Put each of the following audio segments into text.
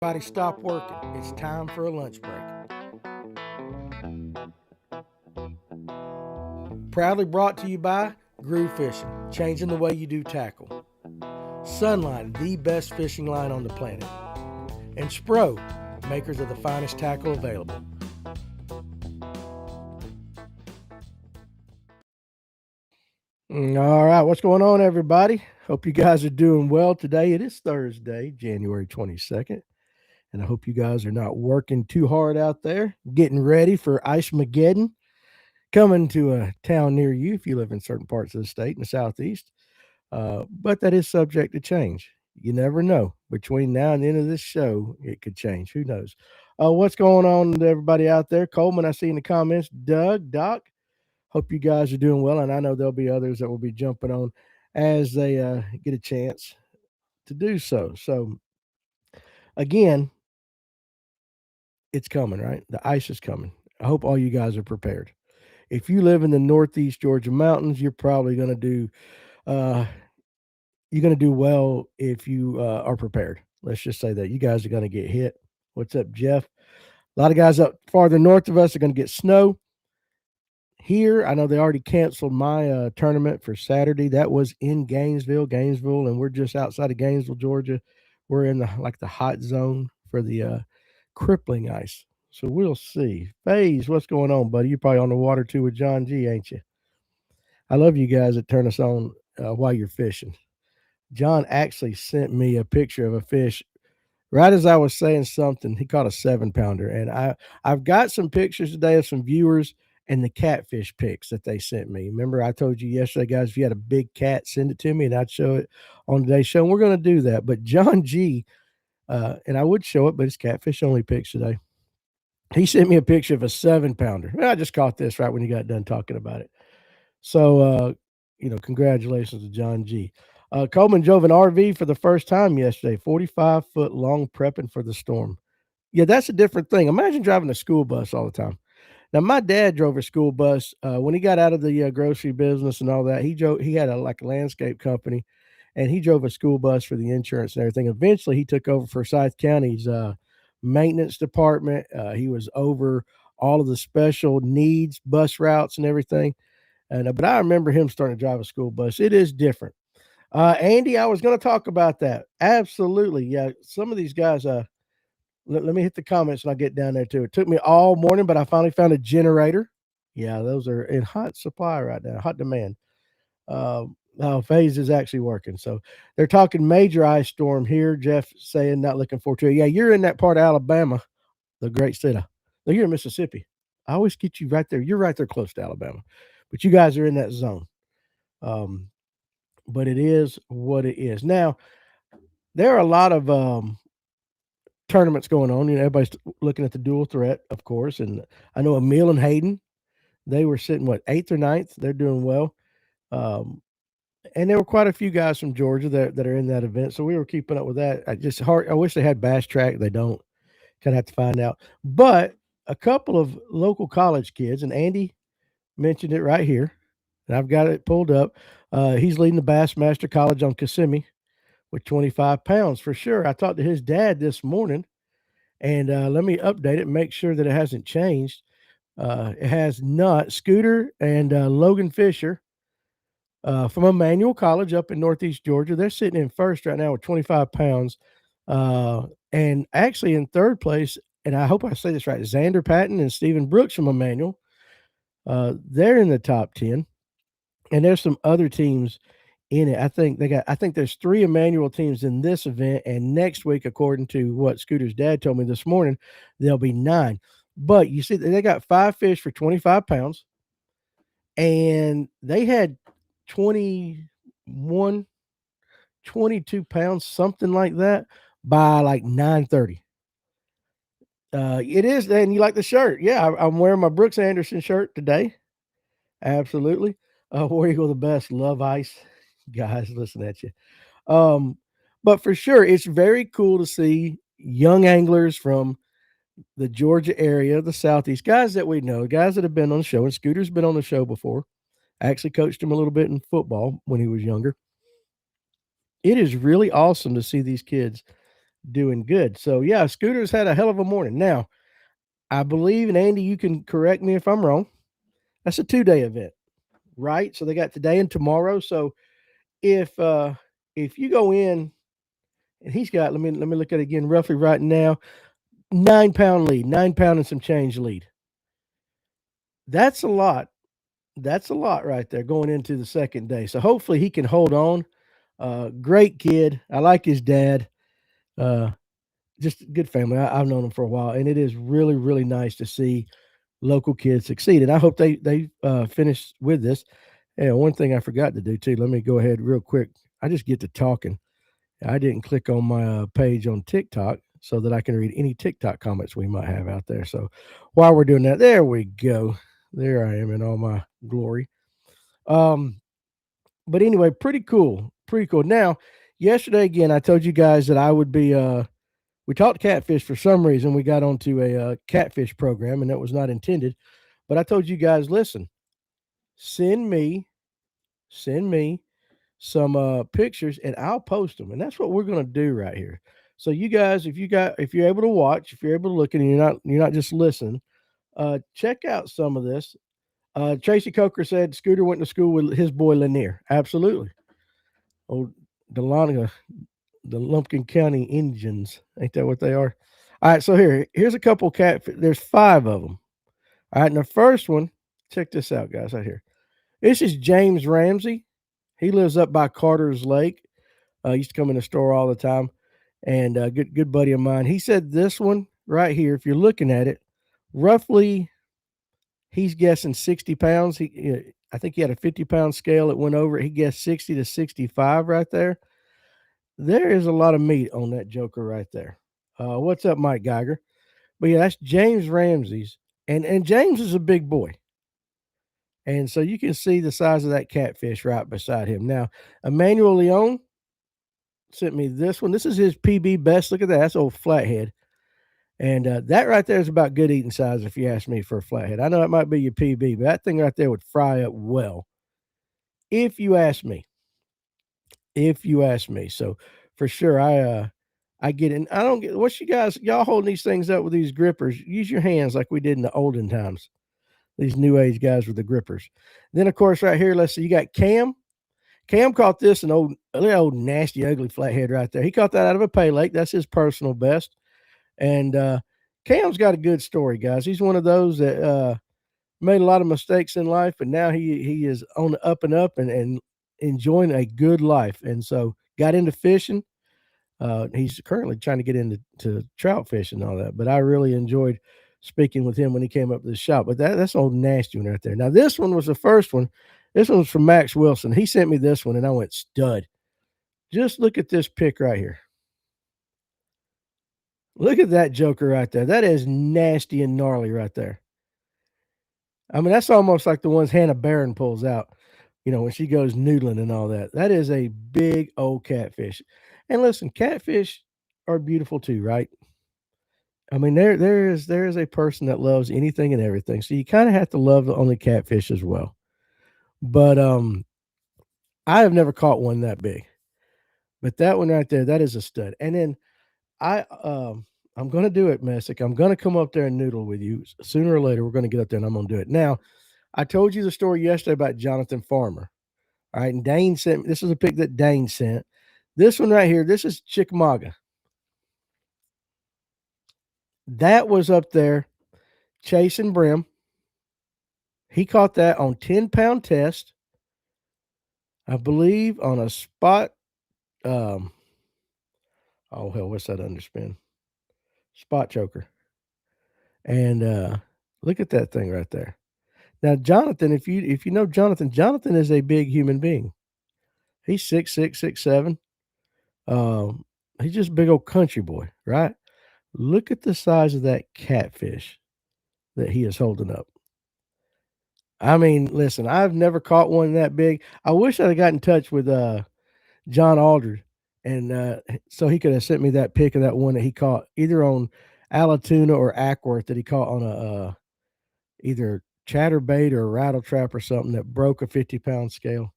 Everybody stop working. It's time for a lunch break. Proudly brought to you by Groove Fishing, changing the way you do tackle. Sunline, the best fishing line on the planet. And Spro, makers of the finest tackle available. All right, what's going on, everybody? Hope you guys are doing well today. It is Thursday, January 22nd. And I hope you guys are not working too hard out there, getting ready for Ice Mageddon coming to a town near you if you live in certain parts of the state in the southeast. But that is subject to change. You never know. Between now and the end of this show, it could change. Who knows? What's going on to everybody out there? Coleman, I see in the comments. Doug, Doc, hope you guys are doing well. And I know there'll be others that will be jumping on as they get a chance to do so. So, again, it's coming, right? The ice is coming. I hope all you guys are prepared. If you live in the northeast Georgia mountains, you're probably going to do uh, you're going to do well if you are prepared. Let's just say that you guys are going to get hit. What's up, Jeff? A lot of guys up farther north of us are going to get snow. Here, I know they already canceled my tournament for Saturday. That was in Gainesville, and we're just outside of Gainesville, Georgia. We're in the hot zone for the crippling ice. So we'll see. FaZe, what's going on, buddy? You're probably on the water too with John G, ain't you? I love you guys that turn us on while you're fishing. John actually sent me a picture of a fish right as I was saying something. He caught a 7-pounder, and I've got some pictures today of some viewers and the catfish pics that they sent me. Remember, I told you yesterday, guys, if you had a big cat, send it to me, and I'd show it on today's show. And we're going to do that. But John G, and I would show it, but it's catfish only pics today. He sent me a picture of a 7-pounder. I just caught this right when you got done talking about it. So, congratulations to John G. Coleman drove an RV for the first time yesterday, 45-foot long, prepping for the storm. Yeah, that's a different thing. Imagine driving a school bus all the time. Now, my dad drove a school bus when he got out of the grocery business and all that. He had a landscape company, and he drove a school bus for the insurance and everything. Eventually, he took over for Forsyth County's maintenance department. He was over all of the special needs bus routes and everything. And but I remember him starting to drive a school bus. It is different. Andy, I was going to talk about that. Absolutely. Yeah. Some of these guys, let me hit the comments and I'll get down there too. It took me all morning, but I finally found a generator. Yeah, those are in hot supply right now, hot demand. FaZe is actually working. So they're talking major ice storm here. Jeff saying not looking forward to it. Yeah, you're in that part of Alabama, the great state of. No, you're in Mississippi. I always get you right there. You're right there close to Alabama, but you guys are in that zone. Um, but it is what it is. Now, there are a lot of tournaments going on. Everybody's looking at the dual threat, of course. And I know Emil and Hayden, they were sitting, eighth or ninth? They're doing well. Um, and there were quite a few guys from Georgia that are in that event. So we were keeping up with that. I wish they had Bass Track. They don't. Kind of have to find out. But a couple of local college kids, and Andy mentioned it right here, and I've got it pulled up. He's leading the Bassmaster College on Kissimmee with 25 pounds for sure. I talked to his dad this morning, and let me update it and make sure that it hasn't changed. It has not. Scooter and Logan Fisher from Emmanuel College up in Northeast Georgia. They're sitting in first right now with 25 pounds. And actually in third place, and I hope I say this right, Xander Patton and Stephen Brooks from Emmanuel. They're in the top 10. And there's some other teams in it. I think there's 3 Emmanuel teams in this event. And next week, according to what Scooter's dad told me this morning, there'll be 9. But you see, they got 5 fish for 25 pounds. And they had 21, 22 pounds, something like that, by like 9:30. It is, and you like the shirt. Yeah, I'm wearing my Brooks Anderson shirt today. Absolutely. War Eagle the best. Love ice. Guys, listen at you. Um, but for sure, it's very cool to see young anglers from the Georgia area, the Southeast, guys that we know, guys that have been on the show, and Scooter's been on the show before. I actually coached him a little bit in football when he was younger. It is really awesome to see these kids doing good. So yeah, Scooter's had a hell of a morning. Now, I believe, and Andy, you can correct me if I'm wrong. That's a 2-day event, right? So they got today and tomorrow. So if uh if you go in and he's got, let me look at it again roughly right now, 9 pound lead, 9 pound and some change lead. That's a lot. That's a lot right there going into the second day. So hopefully he can hold on. Great kid. I like his dad. Uh, just a good family. I've known him for a while, and it is really, really nice to see local kids succeed. And I hope they finish with this. Yeah, one thing I forgot to do too. Let me go ahead real quick. I just get to talking. I didn't click on my page on TikTok so that I can read any TikTok comments we might have out there. So while we're doing that, there we go. There I am in all my glory. Um, but anyway, pretty cool. Pretty cool. Now, yesterday again, I told you guys that I would be we talked catfish for some reason. We got onto a catfish program, and that was not intended. But I told you guys, listen, send me, send me some pictures, and I'll post them. And that's what we're going to do right here. So you guys, if you're able to watch, if you're able to look, and you're not just listening, check out some of this. Tracy Coker said Scooter went to school with his boy Lanier. Absolutely. Oh, Delania, the Lumpkin County Indians. Ain't that what they are? All right, so here's a couple catfish. There's 5 of them. All right, and the first one, check this out, guys, right here. This is James Ramsey. He lives up by Carter's Lake. Used to come in the store all the time, and good buddy of mine. He said this one right here, if you're looking at it, roughly, he's guessing 60 pounds. I think he had a 50-pound scale that went over it. He guessed 60 to 65 right there. There is a lot of meat on that joker right there. What's up, Mike Geiger? But yeah, that's James Ramsey's, and James is a big boy, and so you can see the size of that catfish right beside him. Now, Emmanuel Leon sent me this one. This is his PB best. Look at that. That's old flathead, and that right there is about good eating size if you ask me for a flathead. I know it might be your PB, but that thing right there would fry up well, if you ask me. If you ask me, so for sure, I get it. I don't get what you guys y'all holding these things up with these grippers. Use your hands like we did in the olden times. These new age guys with the grippers. Then of course, right here, let's see, you got Cam. Cam caught this an old nasty, ugly flathead right there. He caught that out of a pay lake. That's his personal best. And Cam's got a good story, guys. He's one of those that made a lot of mistakes in life, and now he is on the up and up and enjoying a good life. And so got into fishing. He's currently trying to get into trout fishing and all that. But I really enjoyed speaking with him when he came up to the shop. But that's old nasty one right there. Now this one was the first one. This one was from Max Wilson. He sent me this one, and I went stud. Just look at this pic right here. Look at that joker right there. That is nasty and gnarly right there. I mean, that's almost like the ones Hannah Barron pulls out, when she goes noodling and all that. That is a big old catfish. And listen, catfish are beautiful too, right? I mean, there is a person that loves anything and everything. So you kind of have to love the only catfish as well. But I have never caught one that big. But that one right there, that is a stud. And then I'm gonna do it, Messick. I'm gonna come up there and noodle with you. Sooner or later, we're gonna get up there and I'm gonna do it. Now, I told you the story yesterday about Jonathan Farmer. All right, and Dane sent this is a pic that Dane sent. This one right here, this is Chickamauga. That was up there chasing brim. He caught that on 10-pound test, I believe, on a spot. Oh hell, what's that underspin? Spot choker. And look at that thing right there. Now, Jonathan, if you know Jonathan, Jonathan is a big human being. He's 6'6", 6'7". He's just a big old country boy, right? Look at the size of that catfish that he is holding up. I mean, listen, I've never caught one that big. I wish I'd have got in touch with John Aldred, and so he could have sent me that pic of that one that he caught either on Allatoona or Ackworth that he caught on a either chatterbait or a rattle trap or something that broke a 50-pound scale.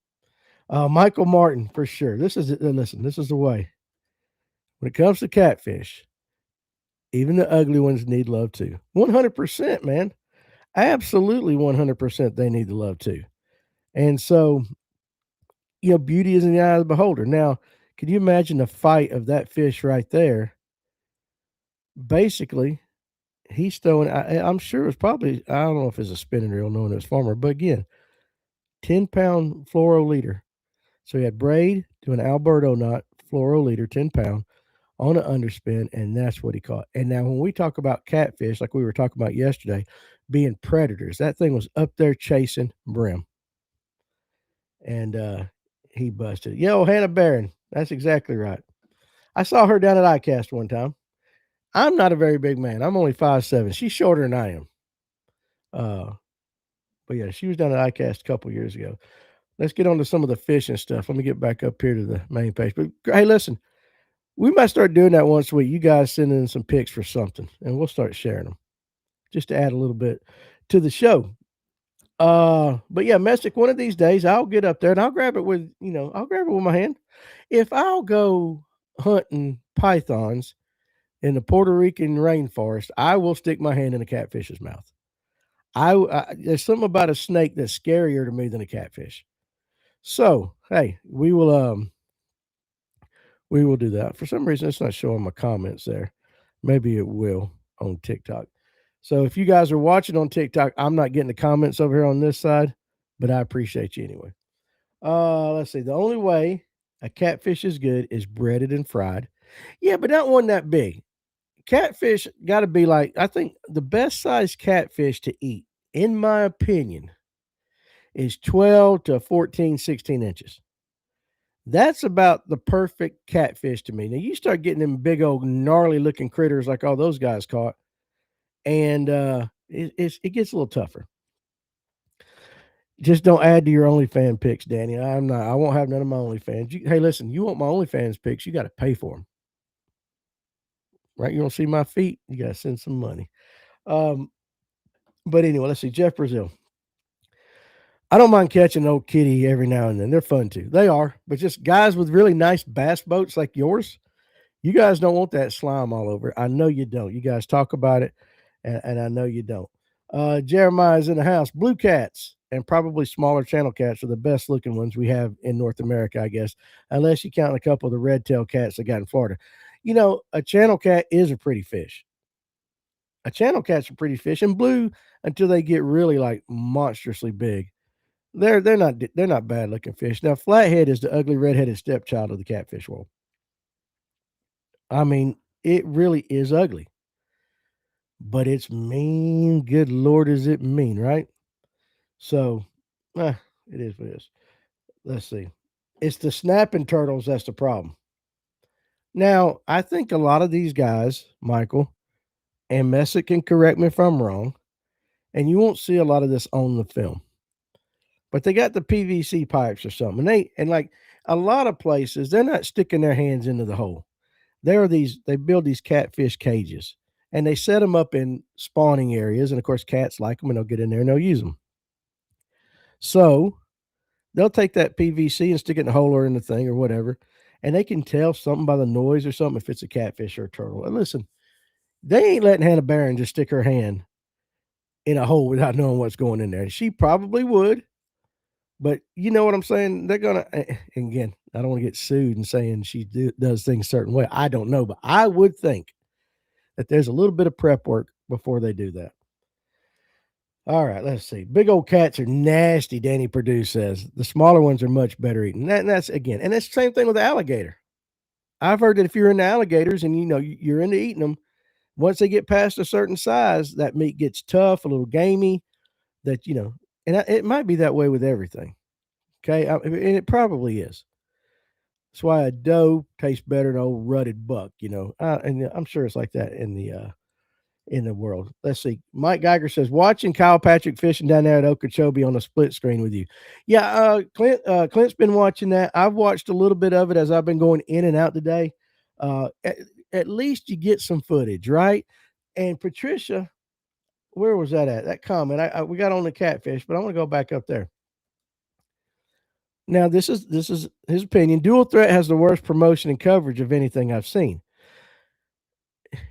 Michael Martin, for sure. This is listen, this is the way. When it comes to catfish, even the ugly ones need love too. 100%, man. Absolutely 100% they need the love too. And so, beauty is in the eye of the beholder. Now, can you imagine the fight of that fish right there? Basically, he's throwing, I'm sure it's probably, I don't know if it's a spinning reel knowing it's farmer, but again, 10-pound fluoro leader. So he had braid doing an Alberto knot, fluoro leader, 10-pound on an underspin, and that's what he caught. And now, when we talk about catfish, like we were talking about yesterday, being predators, that thing was up there chasing brim. And he busted it. Yo, Hannah Barron. That's exactly right. I saw her down at ICAST one time. I'm not a very big man. I'm only 5'7". She's shorter than I am. Uh, but yeah, she was down at ICAST a couple years ago. Let's get on to some of the fishing stuff. Let me get back up here to the main page. But hey, listen, we might start doing that once a week. You guys send in some pics for something, and we'll start sharing them just to add a little bit to the show. But yeah, Mestic, one of these days I'll get up there and I'll grab it with, I'll grab it with my hand. If I'll go hunting pythons in the Puerto Rican rainforest, I will stick my hand in a catfish's mouth. There's something about a snake that's scarier to me than a catfish. So, hey, we will do that. For some reason, it's not showing my comments there. Maybe it will on TikTok. So if you guys are watching on TikTok, I'm not getting the comments over here on this side, but I appreciate you anyway. Let's see. The only way a catfish is good is breaded and fried. Yeah, but not one that big. Catfish got to be like, I think the best size catfish to eat, in my opinion, is 12 to 14, 16 inches. That's about the perfect catfish to me. Now you start getting them big old gnarly looking critters like all those guys caught, and it gets a little tougher. Just don't add to your OnlyFans pics, Danny. I won't have none of my OnlyFans. Hey, listen, you want my OnlyFans pics, you got to pay for them, right? You don't see my feet, you got to send some money. Um, but anyway, let's see. Jeff Brazil. I don't mind catching an old kitty every now and then. They're fun too. They are, but just guys with really nice bass boats like yours, you guys don't want that slime all over. I know you don't. You guys talk about it, and I know you don't. Jeremiah's in the house. Blue cats and probably smaller channel cats are the best looking ones we have in North America, I guess, unless you count a couple of the red tail cats that got in Florida. A channel cat is a pretty fish. A channel cat's a pretty fish, and blue until they get really like monstrously big. They're not bad looking fish. Now, flathead is the ugly redheaded stepchild of the catfish world. I mean, it really is ugly, but it's mean. Good Lord, is it mean, right? So, it is what it is. Let's see. It's the snapping turtles that's the problem. Now, I think a lot of these guys, Michael, and Messick can correct me if I'm wrong, and you won't see a lot of this on the film, but they got the PVC pipes or something. And like a lot of places, they're not sticking their hands into the hole. They build these catfish cages and they set them up in spawning areas. And of course, cats like them and they'll get in there and they'll use them. So they'll take that PVC and stick it in a hole or in the thing or whatever. And they can tell something by the noise or something if it's a catfish or a turtle. And listen, they ain't letting Hannah Barron just stick her hand in a hole without knowing what's going in there. She probably would, but you know what I'm saying? They're going to, again, I don't want to get sued and saying she does things a certain way. I don't know, but I would think that there's a little bit of prep work before they do that. All right, let's see. Big old cats are nasty, Danny Perdue says. The smaller ones are much better eating. That's again, and it's the same thing with the alligator. I've heard that if you're into alligators and you're into eating them, once they get past a certain size, that meat gets tough, a little gamey. And it might be that way with everything. Okay, and it probably is. That's why a doe tastes better than an old rutted buck. And I'm sure it's like that in the world. Let's see. Mike Geiger says, watching Kyle Patrick fishing down there at Okeechobee on a split screen with you. Yeah, Clint's been watching that. I've watched a little bit of it as I've been going in and out today. At least you get some footage, right? And Patricia, where was that at? That comment. We got on the catfish, but I want to go back up there. Now, this is his opinion. Dual Threat has the worst promotion and coverage of anything I've seen.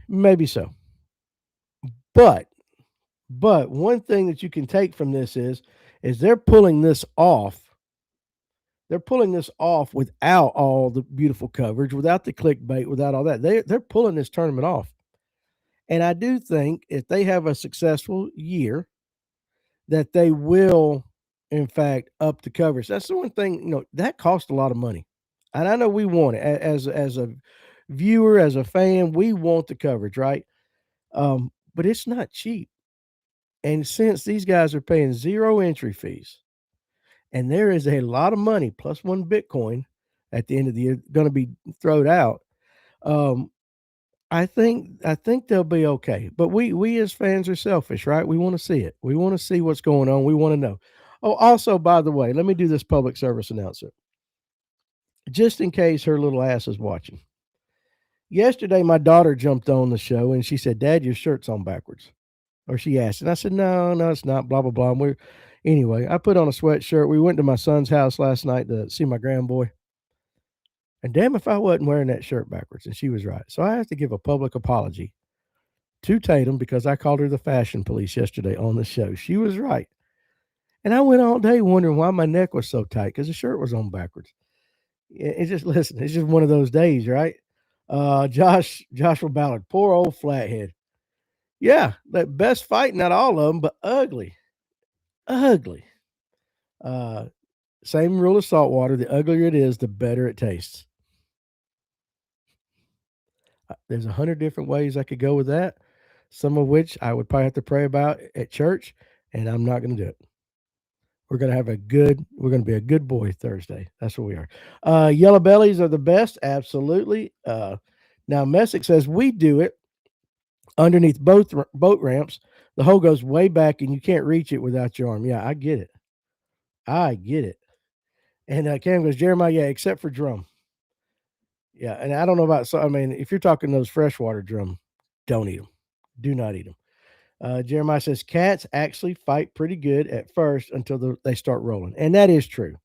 maybe so. But one thing that you can take from this is they're pulling this off. They're pulling this off without all the beautiful coverage, without the clickbait, without all that. They're pulling this tournament off. And I do think if they have a successful year, that they will, in fact, up the coverage. That's the one thing, that costs a lot of money. And I know we want it as a viewer, as a fan, we want the coverage, right? But it's not cheap. And since these guys are paying zero entry fees, and there is a lot of money plus one Bitcoin at the end of the year going to be thrown out, um, I think they'll be okay. But we as fans are selfish, right? We want to see it. We want to see what's going on. We want to know. Oh, also, by the way, let me do this public service announcement, just in case her little ass is watching. Yesterday, my daughter jumped on the show and she said, "Dad, your shirt's on backwards." Or she asked, and I said, "No, no, it's not." Blah blah blah. And anyway. I put on a sweatshirt. We went to my son's house last night to see my grandboy. And damn if I wasn't wearing that shirt backwards. And she was right. So I have to give a public apology to Tatum because I called her the fashion police yesterday on the show. She was right. And I went all day wondering why my neck was so tight because the shirt was on backwards. It's just, listen, it's just one of those days, right? Joshua Ballard, poor old flathead. Yeah, the best fighting out of all of them, but ugly. Ugly. Same rule of salt water. The uglier it is, the better it tastes. There's 100 different ways I could go with that, some of which I would probably have to pray about at church, and I'm not going to do it. We're going to be a good boy Thursday. That's what we are. Yellow bellies are the best. Absolutely. Now Messick says we do it underneath both boat ramps. The hole goes way back and you can't reach it without your arm. Yeah, I get it. And Cam goes, Jeremiah, yeah, except for drum. Yeah, and I don't know about, so I mean, if you're talking those freshwater drum, don't eat them. Do not eat them. Jeremiah says cats actually fight pretty good at first until they start rolling. And that is true.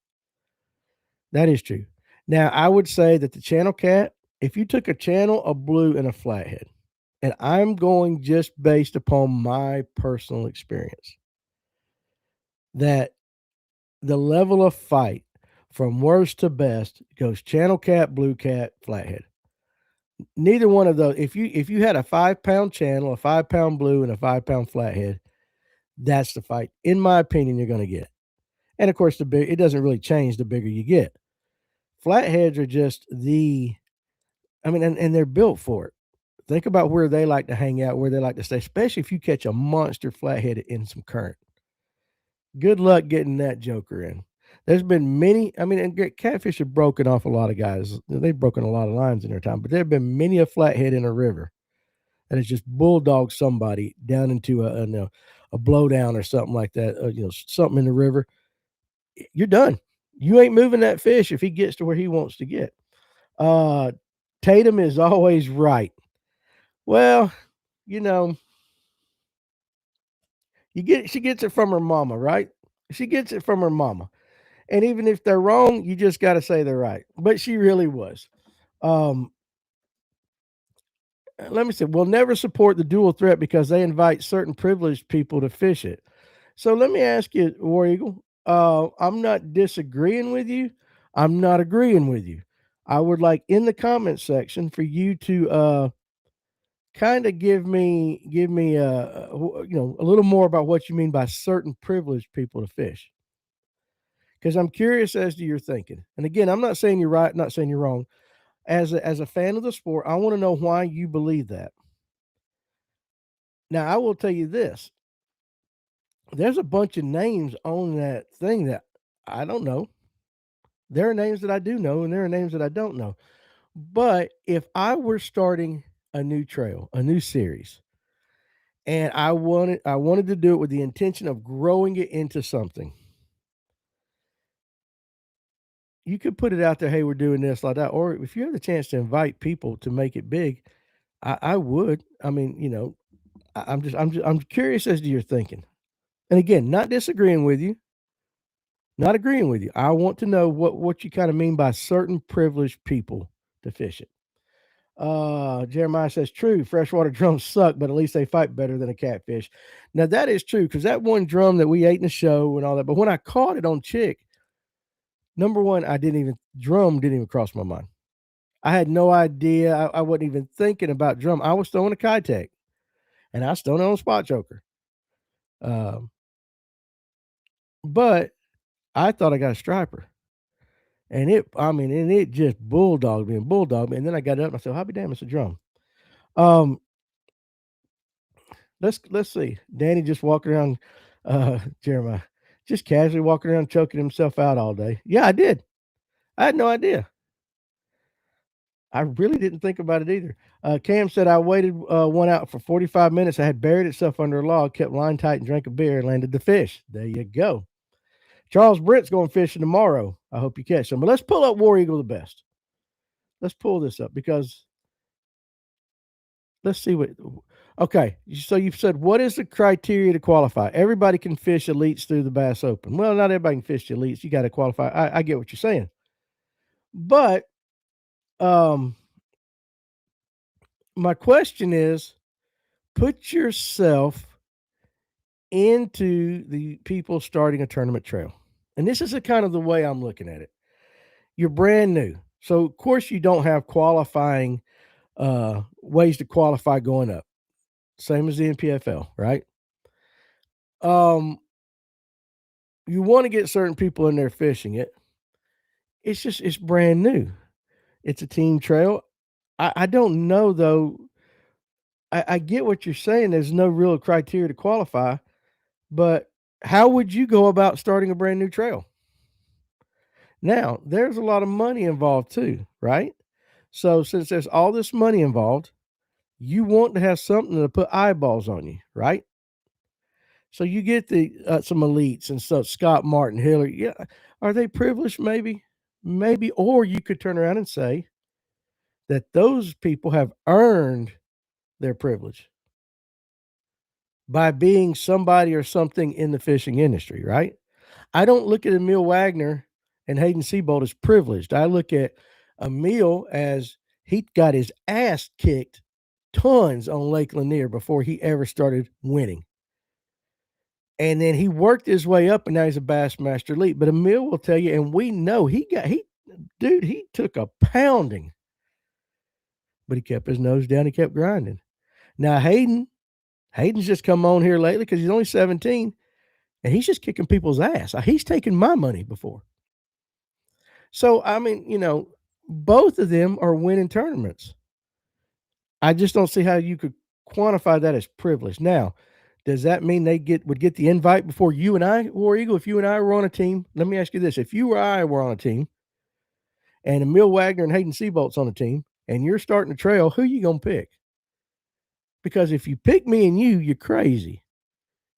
That is true. Now, I would say that the channel cat, if you took a channel, a blue, and a flathead, and I'm going just based upon my personal experience, that the level of fight from worst to best goes channel cat, blue cat, flathead. Neither one of those. If you had a 5-pound channel, a 5-pound blue, and a 5-pound flathead, that's the fight, in my opinion, you're going to get. And of course, it doesn't really change the bigger you get. Flatheads are just and they're built for it. Think about where they like to hang out, where they like to stay, especially if you catch a monster flathead in some current. Good luck getting that joker in. There's been many, and catfish have broken off a lot of guys. They've broken a lot of lines in their time, but there have been many a flathead in a river that has just bulldogged somebody down into a blowdown or something like that, something in the river. You're done. You ain't moving that fish if he gets to where he wants to get. Tatum is always right. Well, you know, she gets it from her mama, right? She gets it from her mama. And even if they're wrong, you just got to say they're right. But she really was. Um, Let me say, we'll never support the dual threat because they invite certain privileged people to fish it. So let me ask you, War Eagle. I'm not disagreeing with you. I'm not agreeing with you. I would like in the comment section for you to kind of give me a little more about what you mean by certain privileged people to fish, because I'm curious as to your thinking. And again, I'm not saying you're right, not saying you're wrong. As a fan of the sport, I want to know why you believe that. Now, I will tell you this: there's a bunch of names on that thing that I don't know. There are names that I do know, and there are names that I don't know. But if I were starting a new trail, a new series, and I wanted to do it with the intention of growing it into something, you could put it out there, hey, we're doing this like that. Or if you have the chance to invite people to make it big, I would. I'm curious as to your thinking. And again, not disagreeing with you, not agreeing with you. I want to know what you kind of mean by certain privileged people to fish it. Jeremiah says, true, freshwater drums suck, but at least they fight better than a catfish. Now, that is true because that one drum that we ate in the show and all that, but when I caught it on Chick, number one, drum didn't even cross my mind. I had no idea. I wasn't even thinking about drum. I was throwing a Kitech, and I was throwing it on a spot choker. But I thought I got a striper. And it just bulldogged me. And then I got up and I said, I'll be damn, it's a drum. Let's see. Danny just walking around, Jeremiah, just casually walking around choking himself out all day. Yeah, I did. I had no idea. I really didn't think about it either. Cam said I waited one out for 45 minutes. I had buried itself under a log, kept line tight, and drank a beer and landed the fish. There you go. Charles Britt's going fishing tomorrow. I hope you catch some. But let's pull up War Eagle the best. Let's pull this up because let's see what. Okay, so you've said what is the criteria to qualify? Everybody can fish elites through the Bass Open. Well, not everybody can fish the elites. You got to qualify. I get what you're saying, but my question is, put yourself into the people starting a tournament trail, and this is the kind of the way I'm looking at it. You're brand new, so of course you don't have qualifying ways to qualify going up. Same as the NPFL, right? You want to get certain people in there fishing it. It's brand new. It's a team trail. I don't know though. I get what you're saying. There's no real criteria to qualify, but how would you go about starting a brand new trail? Now, there's a lot of money involved too, right? So since there's all this money involved, you want to have something to put eyeballs on you, right? So you get the some elites and stuff, Scott Martin, Hillary. Yeah, are they privileged? Maybe. Or you could turn around and say that those people have earned their privilege by being somebody or something in the fishing industry, right? I don't look at Emil Wagner and Hayden Seabold as privileged. I look at Emil as he got his ass kicked tons on Lake Lanier before he ever started winning. And then he worked his way up, and now he's a Bassmaster Elite. But Emil will tell you, and we know he took a pounding, but he kept his nose down. He kept grinding. Now Hayden's just come on here lately because he's only 17, and he's just kicking people's ass. He's taken my money before. So I mean, both of them are winning tournaments. I just don't see how you could quantify that as privilege. Now, does that mean they would get the invite before you and I, War Eagle? If you and I were on a team, let me ask you this: if you or I were on a team, and Emil Wagner and Hayden Seabolt's on a team, and you're starting a trail, who you gonna pick? Because if you pick me and you're crazy.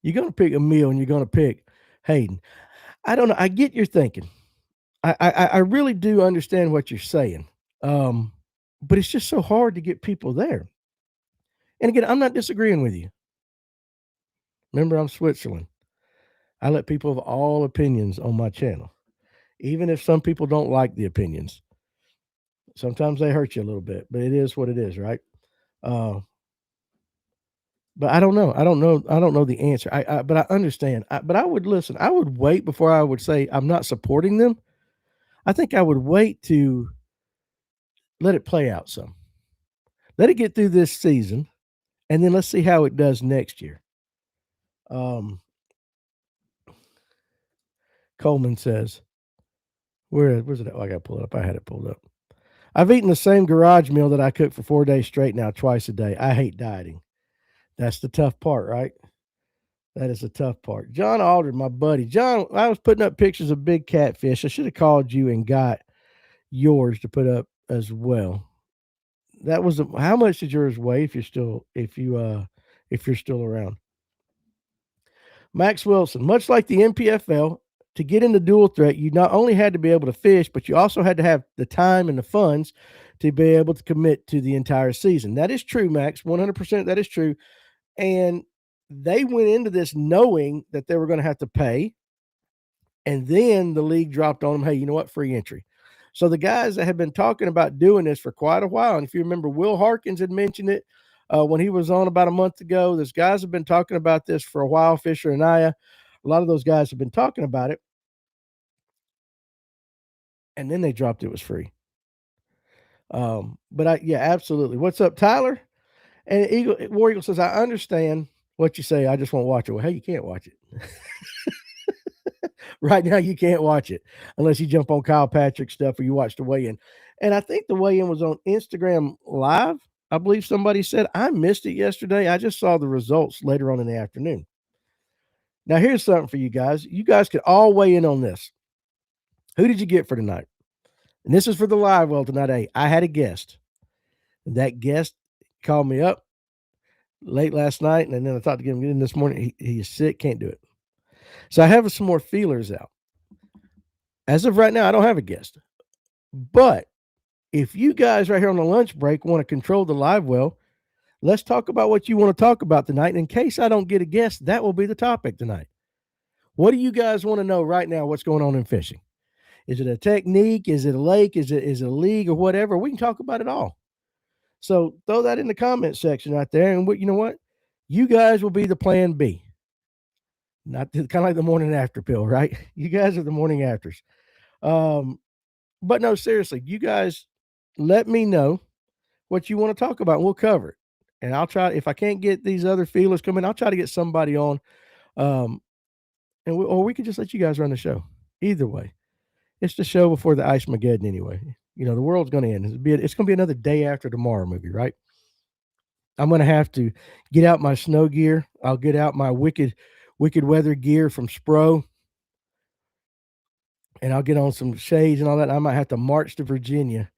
You're gonna pick Emil and you're gonna pick Hayden. I don't know. I get your thinking. I really do understand what you're saying. But it's just so hard to get people there. And again, I'm not disagreeing with you. Remember, I'm Switzerland. I let people of all opinions on my channel, even if some people don't like the opinions. Sometimes they hurt you a little bit, but it is what it is, right? But I don't know. I don't know the answer. But I understand. But I would listen. I would wait before I would say I'm not supporting them. I think I would wait to let it play out some. Let it get through this season, and then let's see how it does next year. Coleman says, where's it at? Oh, I got to pull it up. I had it pulled up. I've eaten the same garage meal that I cook for 4 days straight now, twice a day. I hate dieting. That's the tough part, right? That is the tough part. John Alder, my buddy. John, I was putting up pictures of big catfish. I should have called you and got yours to put up as well. That was how much did yours weigh if you're still around? Max Wilson, much like the NPFL, to get into dual threat, you not only had to be able to fish, but you also had to have the time and the funds to be able to commit to the entire season. That is true, Max. 100% that is true. And they went into this knowing that they were going to have to pay. And then the league dropped on them, hey, you know what? Free entry. So the guys that have been talking about doing this for quite a while, and if you remember, Will Harkins had mentioned it when he was on about a month ago. Those guys have been talking about this for a while. Fisher and Aya, a lot of those guys have been talking about it, and then they dropped it was free. Yeah, absolutely. What's up, Tyler? And War Eagle says, I understand what you say. I just won't watch it. Well, hey, you can't watch it. Right now, you can't watch it unless you jump on Kyle Patrick stuff or you watch the weigh-in. And I think the weigh-in was on Instagram Live. I believe somebody said I missed it yesterday. I just saw the results later on in the afternoon. Now, here's something for you guys. You guys could all weigh in on this. Who did you get for tonight? And this is for the Livewell tonight. Hey, I had a guest. That guest called me up late last night, and then I talked to him again this morning. He is sick, can't do it. So I have some more feelers out. As of right now, I don't have a guest. But if you guys right here on the lunch break want to control the Livewell, let's talk about what you want to talk about tonight. And in case I don't get a guest, that will be the topic tonight. What do you guys want to know right now? What's going on in fishing? Is it a technique? Is it a lake? Is it a league or whatever? We can talk about it all. So throw that in the comment section right there. And you know what? You guys will be the plan B. Not kind of like the morning after pill, right? You guys are the morning afters. But no, seriously, you guys let me know what you want to talk about, and we'll cover it. And I'll try, if I can't get these other feelers coming, I'll try to get somebody on. Or we could just let you guys run the show. Either way, it's the show before the Ice Mageddon anyway. You know, the world's going to end. It's going to be another day after tomorrow movie, right? I'm going to have to get out my snow gear. I'll get out my wicked weather gear from Spro. And I'll get on some shades and all that. I might have to march to Virginia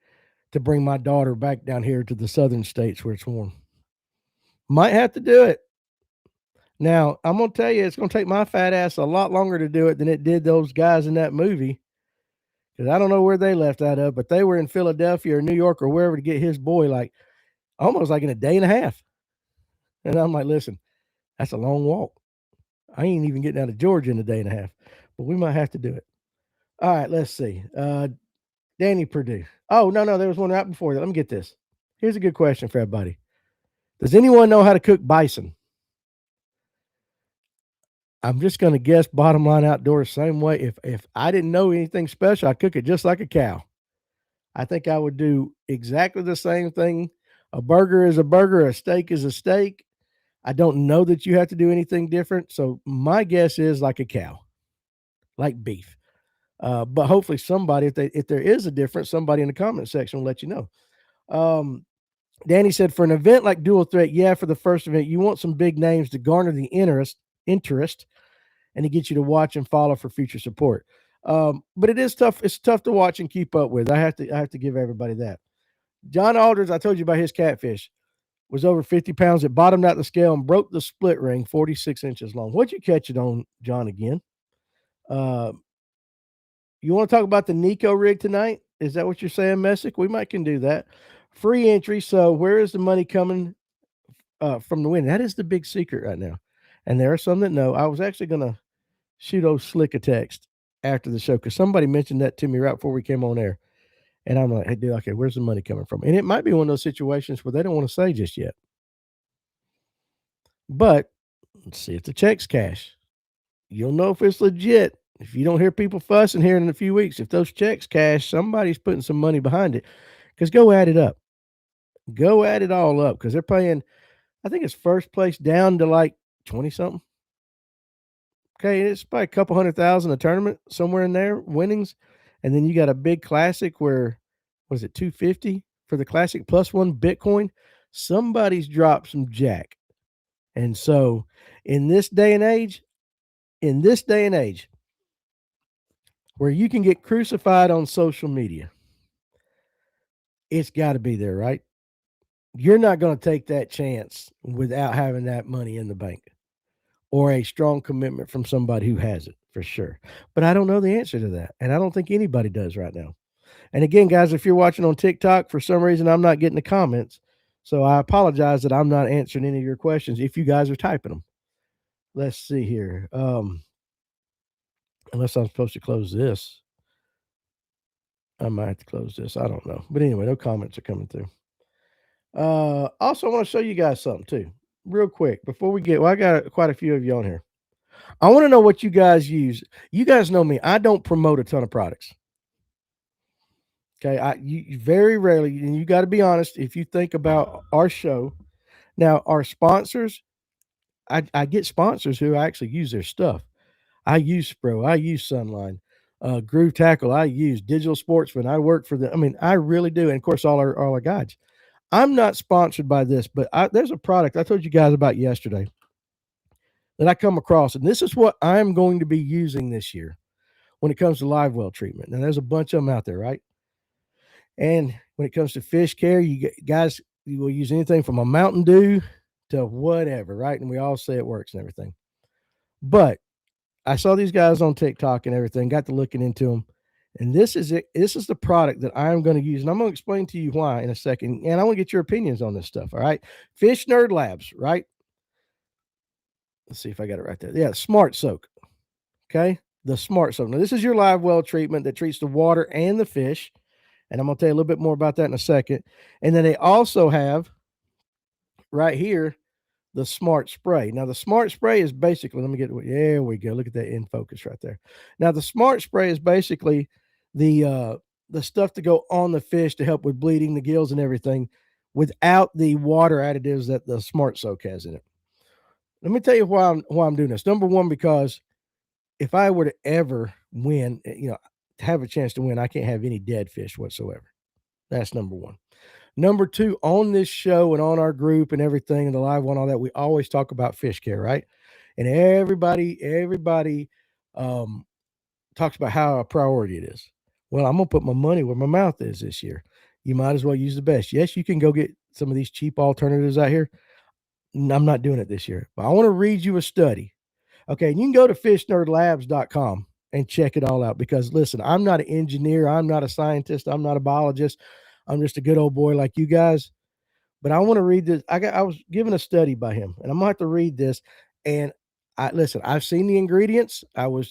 to bring my daughter back down here to the southern states where it's warm. Might have to do it. Now, I'm going to tell you, it's going to take my fat ass a lot longer to do it than it did those guys in that movie. Because I don't know where they left out of, but they were in Philadelphia or New York or wherever to get his boy, like almost like in a day and a half. And I'm like, listen, that's a long walk. I ain't even getting out of Georgia in a day and a half, but we might have to do it. All right, let's see. Danny Purdue. Oh, no, there was one right before that. Let me get this. Here's a good question for everybody. Does anyone know how to cook bison? I'm just going to guess bottom line outdoors same way. If I didn't know anything special, I'd cook it just like a cow. I think I would do exactly the same thing. A burger is a burger, a steak is a steak. I don't know that you have to do anything different. So my guess is like a cow, like beef. But hopefully somebody, if there is a difference, somebody in the comment section will let you know. Danny said, for an event like Dual Threat, yeah, for the first event, you want some big names to garner the interest, and to get you to watch and follow for future support. But it is tough. It's tough to watch and keep up with. I have to give everybody that. John Aldridge, I told you about his catfish, was over 50 pounds. It bottomed out the scale and broke the split ring, 46 inches long. What'd you catch it on, John, again? You want to talk about the Nico rig tonight? Is that what you're saying, Messick? We might can do that. Free entry. So where is the money coming from the win? That is the big secret right now. And there are some that know. I was actually going to shoot old Slick a text after the show because somebody mentioned that to me right before we came on air. And I'm like, hey, dude, okay, where's the money coming from? And it might be one of those situations where they don't want to say just yet. But let's see if the check's cash. You'll know if it's legit. If you don't hear people fussing here in a few weeks, if those checks cash, somebody's putting some money behind it. Because go add it up. Go add it all up because they're paying, I think it's first place down to like 20 something. Okay, it's probably a couple 100,000 a tournament somewhere in there, winnings. And then you got a big classic where, was it 250 for the classic plus one Bitcoin? Somebody's dropped some jack. And so in this day and age, where you can get crucified on social media, it's got to be there, right? You're not going to take that chance without having that money in the bank or a strong commitment from somebody who has it for sure. But I don't know the answer to that. And I don't think anybody does right now. And again, guys, if you're watching on TikTok, for some reason, I'm not getting the comments. So I apologize that I'm not answering any of your questions if you guys are typing them. Let's see here. Unless I'm supposed to close this. I might have to close this. I don't know. But anyway, no comments are coming through. Also, I want to show you guys something too, real quick before we get. Well, I got quite a few of you on here. I want to know what you guys use. You guys know me. I don't promote a ton of products. Okay, you very rarely, and you got to be honest. If you think about our show, now our sponsors, I get sponsors who actually use their stuff. I use Spro, I use Sunline, Groove Tackle, I use Digital Sportsman. I work for them. I mean, I really do, and of course, all our guides. I'm not sponsored by this, but there's a product I told you guys about yesterday that I come across, and this is what I'm going to be using this year when it comes to Livewell treatment. Now, there's a bunch of them out there, right? And when it comes to fish care, guys, you will use anything from a Mountain Dew to whatever, right? And we all say it works and everything. But I saw these guys on TikTok and everything, got to looking into them. And this is it. This is the product that I'm going to use. And I'm going to explain to you why in a second. And I want to get your opinions on this stuff. All right. Fish Nerd Labs, right? Let's see if I got it right there. Yeah, Smart Soak. Okay. The Smart Soak. Now, this is your live well treatment that treats the water and the fish. And I'm going to tell you a little bit more about that in a second. And then they also have right here the Smart Spray. Now, the Smart Spray is basically, let me get, there we go. Look at that in focus right there. Now, the Smart Spray is basically the stuff to go on the fish to help with bleeding, the gills and everything without the water additives that the Smart Soak has in it. Let me tell you why I'm doing this. Number one, because if I were to ever win, to have a chance to win, I can't have any dead fish whatsoever. That's number one. Number two, on this show and on our group and everything and the live one, all that, we always talk about fish care, right? And everybody talks about how a priority it is. Well, I'm gonna put my money where my mouth is this year. You might as well use the best. Yes, you can go get some of these cheap alternatives out here. I'm not doing it this year, but I want to read you a study. Okay, and you can go to fishnerdlabs.com and check it all out because listen, I'm not an engineer, I'm not a scientist, I'm not a biologist. I'm just a good old boy like you guys. But I want to read this. I was given a study by him, and I'm gonna have to read this. And I've seen the ingredients.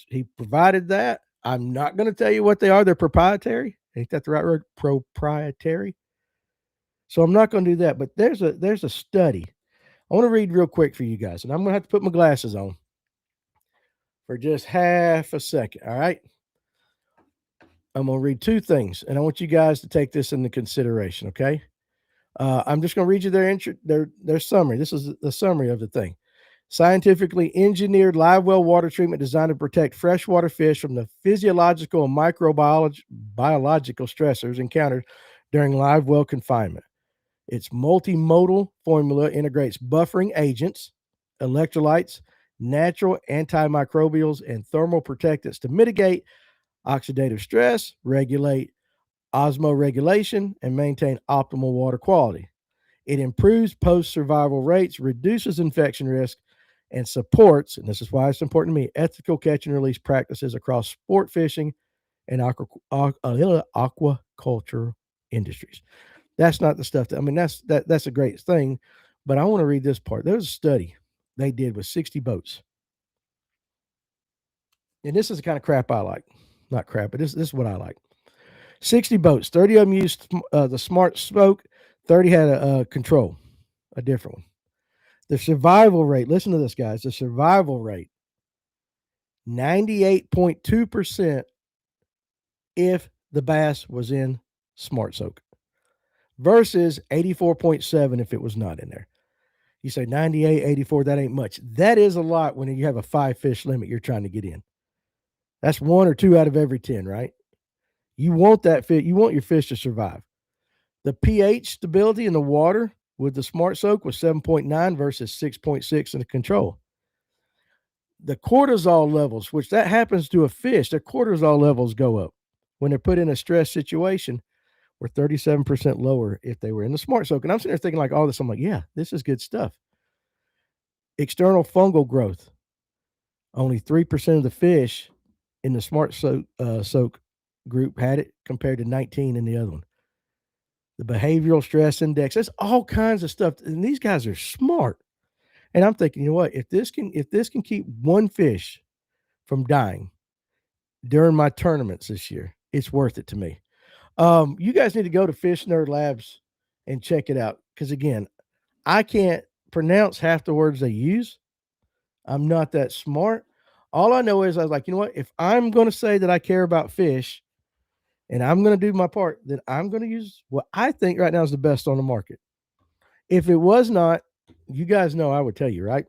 He provided that. I'm not gonna tell you what they are. They're proprietary. Ain't that the right word? Proprietary. So I'm not gonna do that. But there's a study. I want to read real quick for you guys, and I'm gonna have to put my glasses on for just half a second. All right. I'm going to read two things, and I want you guys to take this into consideration, okay? I'm just going to read you their summary. This is the summary of the thing. Scientifically engineered live well water treatment designed to protect freshwater fish from the physiological and biological stressors encountered during live well confinement. Its multimodal formula integrates buffering agents, electrolytes, natural antimicrobials, and thermal protectants to mitigate oxidative stress, regulate osmoregulation, and maintain optimal water quality. It improves post-survival rates, reduces infection risk, and supports, and this is why it's important to me, ethical catch and release practices across sport fishing and aquaculture industries. That's not the stuff that's a great thing, but I want to read this part. There's a study they did with 60 boats. And this is the kind of crap I like. Not crap, but this is what I like. 60 boats, 30 of them used the Smart Soak, 30 had a control, a different one. The survival rate, listen to this, guys, the survival rate, 98.2% if the bass was in Smart Soak versus 84.7 if it was not in there. You say 98, 84, that ain't much. That is a lot when you have a 5-fish limit you're trying to get in. That's 1 or 2 out of every 10, right? You want that fish, you want your fish to survive. The pH stability in the water with the Smart Soak was 7.9 versus 6.6 in the control. The cortisol levels, which that happens to a fish, their cortisol levels go up when they're put in a stress situation, were 37% lower if they were in the Smart Soak. And I'm sitting there thinking like all this, I'm like, yeah, this is good stuff. External fungal growth, only 3% of the fish in the Smart Soak group had it compared to 19 in the other one. The behavioral stress index, there's all kinds of stuff. And these guys are smart. And I'm thinking, you know what, if this can keep one fish from dying during my tournaments this year, it's worth it to me. You guys need to go to Fish Nerd Labs and check it out. Because again, I can't pronounce half the words they use. I'm not that smart. All I know is I was like, you know what? If I'm going to say that I care about fish and I'm going to do my part, then I'm going to use what I think right now is the best on the market. If it was not, you guys know I would tell you, right?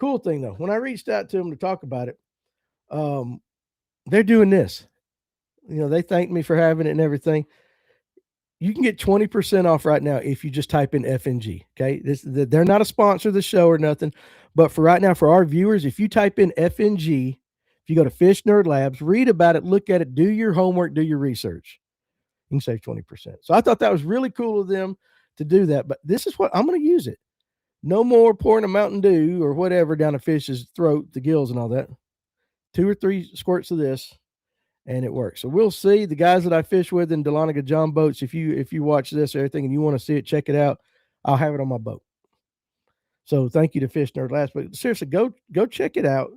Cool thing though, when I reached out to them to talk about it, um, they're doing this. They thanked me for having it and everything. You can get 20% off right now if you just type in FNG. Okay. They're not a sponsor of the show or nothing. But for right now, for our viewers, if you type in FNG, if you go to Fish Nerd Labs, read about it, look at it, do your homework, do your research, you can save 20%. So I thought that was really cool of them to do that. But this is what I'm going to use it. No more pouring a Mountain Dew or whatever down a fish's throat, the gills and all that. 2 or 3 squirts of this, and it works. So we'll see. The guys that I fish with in Dahlonega John boats, if you watch this or everything and you want to see it, check it out. I'll have it on my boat. So thank you to Fish Nerd Labs. But seriously, go check it out.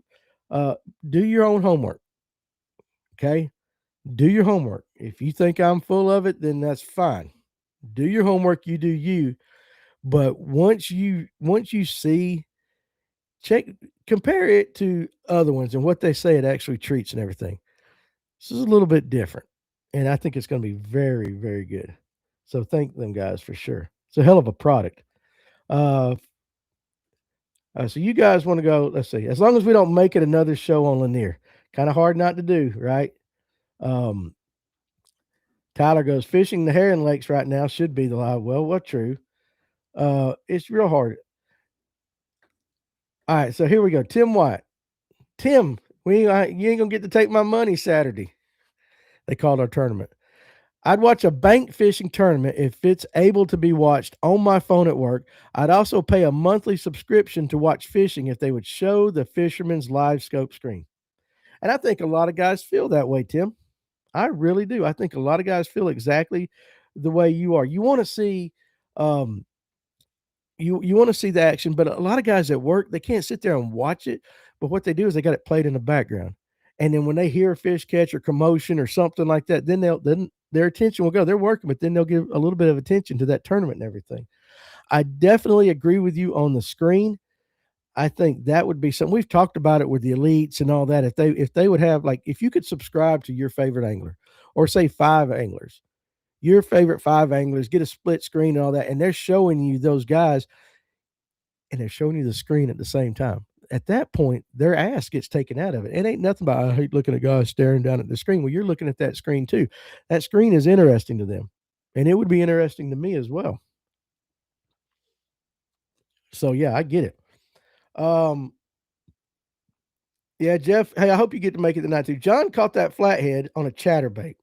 Do your own homework. Okay? Do your homework. If you think I'm full of it, then that's fine. Do your homework, you do you. But once you see, compare it to other ones and what they say it actually treats and everything. This is a little bit different, and I think it's going to be very, very good. So thank them guys for sure. It's a hell of a product. Uh, so you guys want to go? Let's see. As long as we don't make it another show on Lanier, kind of hard not to do, right? Um, Tyler goes fishing the herring lakes right now should be the live. Well, what true? It's real hard. All right, so here we go. Tim White. Tim, you ain't gonna get to take my money Saturday. They called our tournament. I'd watch a bank fishing tournament if it's able to be watched on my phone at work. I'd also pay a monthly subscription to watch fishing if they would show the fisherman's live scope screen. And I think a lot of guys feel that way, Tim. I really do. I think a lot of guys feel exactly the way you are. You want to see um, you want to see the action, but a lot of guys at work, they can't sit there and watch it. But what they do is they got it played in the background. And then when they hear a fish catch or commotion or something like that, then their attention will go. They're working, but then they'll give a little bit of attention to that tournament and everything. I definitely agree with you on the screen. I think that would be something we've talked about it with the elites and all that. If they would have, like, if you could subscribe to your favorite angler or say 5 anglers, your favorite 5 anglers, get a split screen and all that, and they're showing you those guys and they're showing you the screen at the same time. At that point, their ass gets taken out of it. It ain't nothing about, I hate looking at guys staring down at the screen. Well, you're looking at that screen too. That screen is interesting to them, and it would be interesting to me as well. So yeah, I get it. Um, yeah, Jeff. Hey, I hope you get to make it tonight too. John caught that flathead on a chatterbait.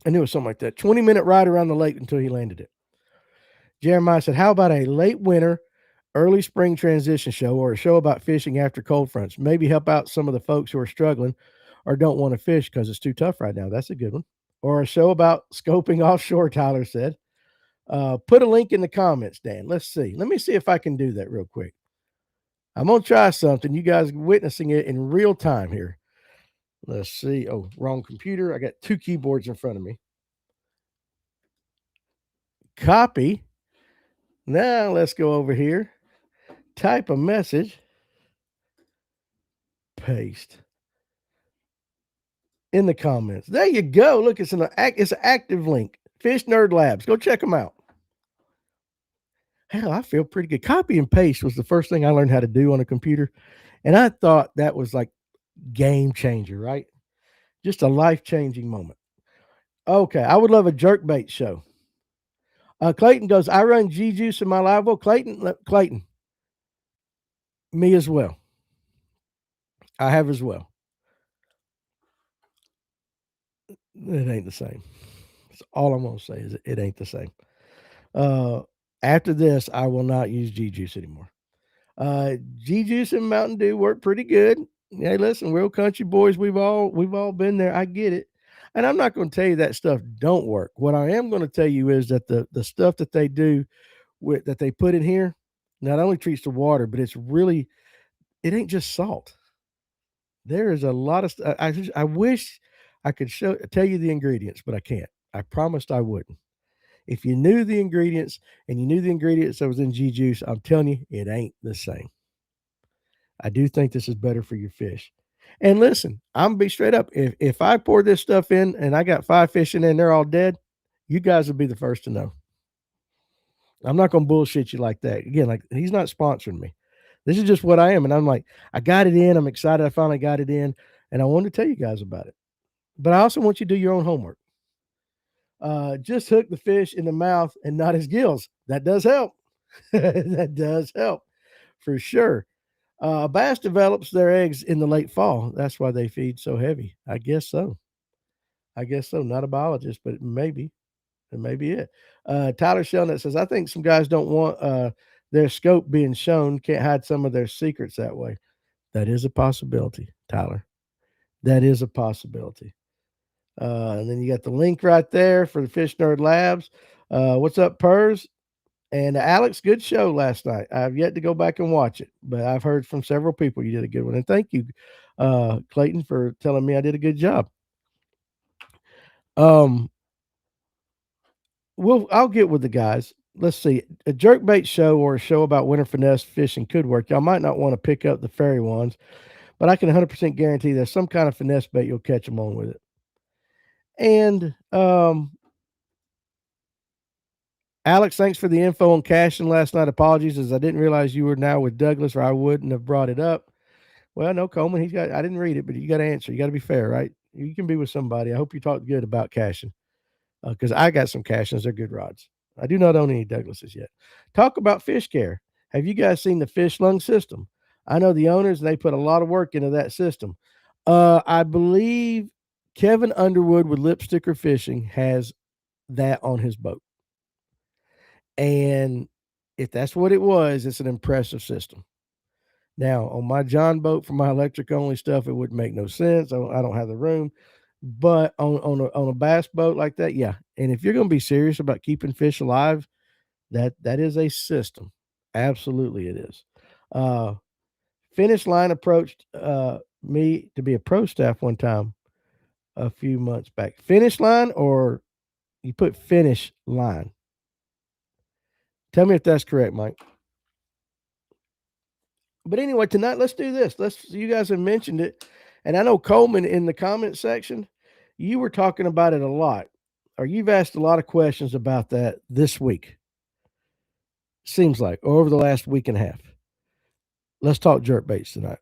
I knew it was something like that. 20-minute ride around the lake until he landed it. Jeremiah said, how about a late winter, early spring transition show or a show about fishing after cold fronts? Maybe help out some of the folks who are struggling or don't want to fish because it's too tough right now. That's a good one. Or a show about scoping offshore, Tyler said. Put a link in the comments, Dan. Let's see. Let me see if I can do that real quick. I'm going to try something. You guys witnessing it in real time here. Let's see. Oh, wrong computer. I got 2 keyboards in front of me. Copy. Now let's go over here. Type a message. Paste. In the comments. There you go. Look, it's an active link. Fish Nerd Labs. Go check them out. Hell, I feel pretty good. Copy and paste was the first thing I learned how to do on a computer. And I thought that was like game changer, right? Just a life-changing moment. Okay, I would love a jerkbait show. Clayton goes, I run G-Juice in my live well. Clayton, me as well. I have as well. It ain't the same. That's all I'm going to say is it ain't the same. After this, I will not use G-Juice anymore. G-Juice and Mountain Dew work pretty good. Hey, listen, real country boys, we've all been there. I get it. And I'm not going to tell you that stuff don't work. What I am going to tell you is that the stuff that they do that they put in here not only treats the water, but it ain't just salt. There is a lot of stuff. I wish I could tell you the ingredients, but I can't. I promised I wouldn't. If you knew the ingredients and you knew the ingredients that was in G juice, I'm telling you, it ain't the same. I do think this is better for your fish. And listen, I'm gonna be straight up. If I pour this stuff in and I got 5 fish in there and they're all dead, you guys will be the first to know. I'm not gonna bullshit you like that. Again, like he's not sponsoring me. This is just what I am. And I'm like, I got it in. I'm excited I finally got it in. And I wanted to tell you guys about it. But I also want you to do your own homework. Just hook the fish in the mouth and not his gills. That does help. That does help for sure. Bass develops their eggs in the late fall. That's why they feed so heavy. I guess so. I guess so. Not a biologist, but maybe. It may be it. Tyler Shelnut says, I think some guys don't want their scope being shown, can't hide some of their secrets that way. That is a possibility, Tyler. That is a possibility. And then you got the link right there for the Fish Nerd Labs. What's up, Purrs? And Alex, good show last night. I've yet to go back and watch it, but I've heard from several people you did a good one. And thank you, Clayton, for telling me I did a good job. I'll get with the guys. Let's see. A jerkbait show or a show about winter finesse fishing could work. Y'all might not want to pick up the fairy ones, but I can 100% guarantee there's some kind of finesse bait you'll catch them on with it. And Alex, thanks for the info on caching last night. Apologies, as I didn't realize you were now with Douglas, or I wouldn't have brought it up. Well, no, Coleman, I didn't read it, but you got to answer. You got to be fair, right? You can be with somebody. I hope you talked good about caching, because I got some cachings. They're good rods. I do not own any Douglases yet. Talk about fish care. Have you guys seen the fish lung system? I know the owners, and they put a lot of work into that system. I believe Kevin Underwood with Lipsticker Fishing has that on his boat. And if that's what it was, it's an impressive system. Now, on my John boat for my electric only stuff, it wouldn't make no sense. I don't have the room. But on a bass boat like that, yeah. And if you're going to be serious about keeping fish alive, that is a system. Absolutely, it is. Finish Line approached me to be a pro staff one time a few months back. Finish Line, or you put Finish Line? Tell me if that's correct, Mike. But anyway, tonight, let's do this. You guys have mentioned it. And I know Coleman in the comment section, you were talking about it a lot, or you've asked a lot of questions about that this week. Seems like, or over the last week and a half. Let's talk jerk baits tonight.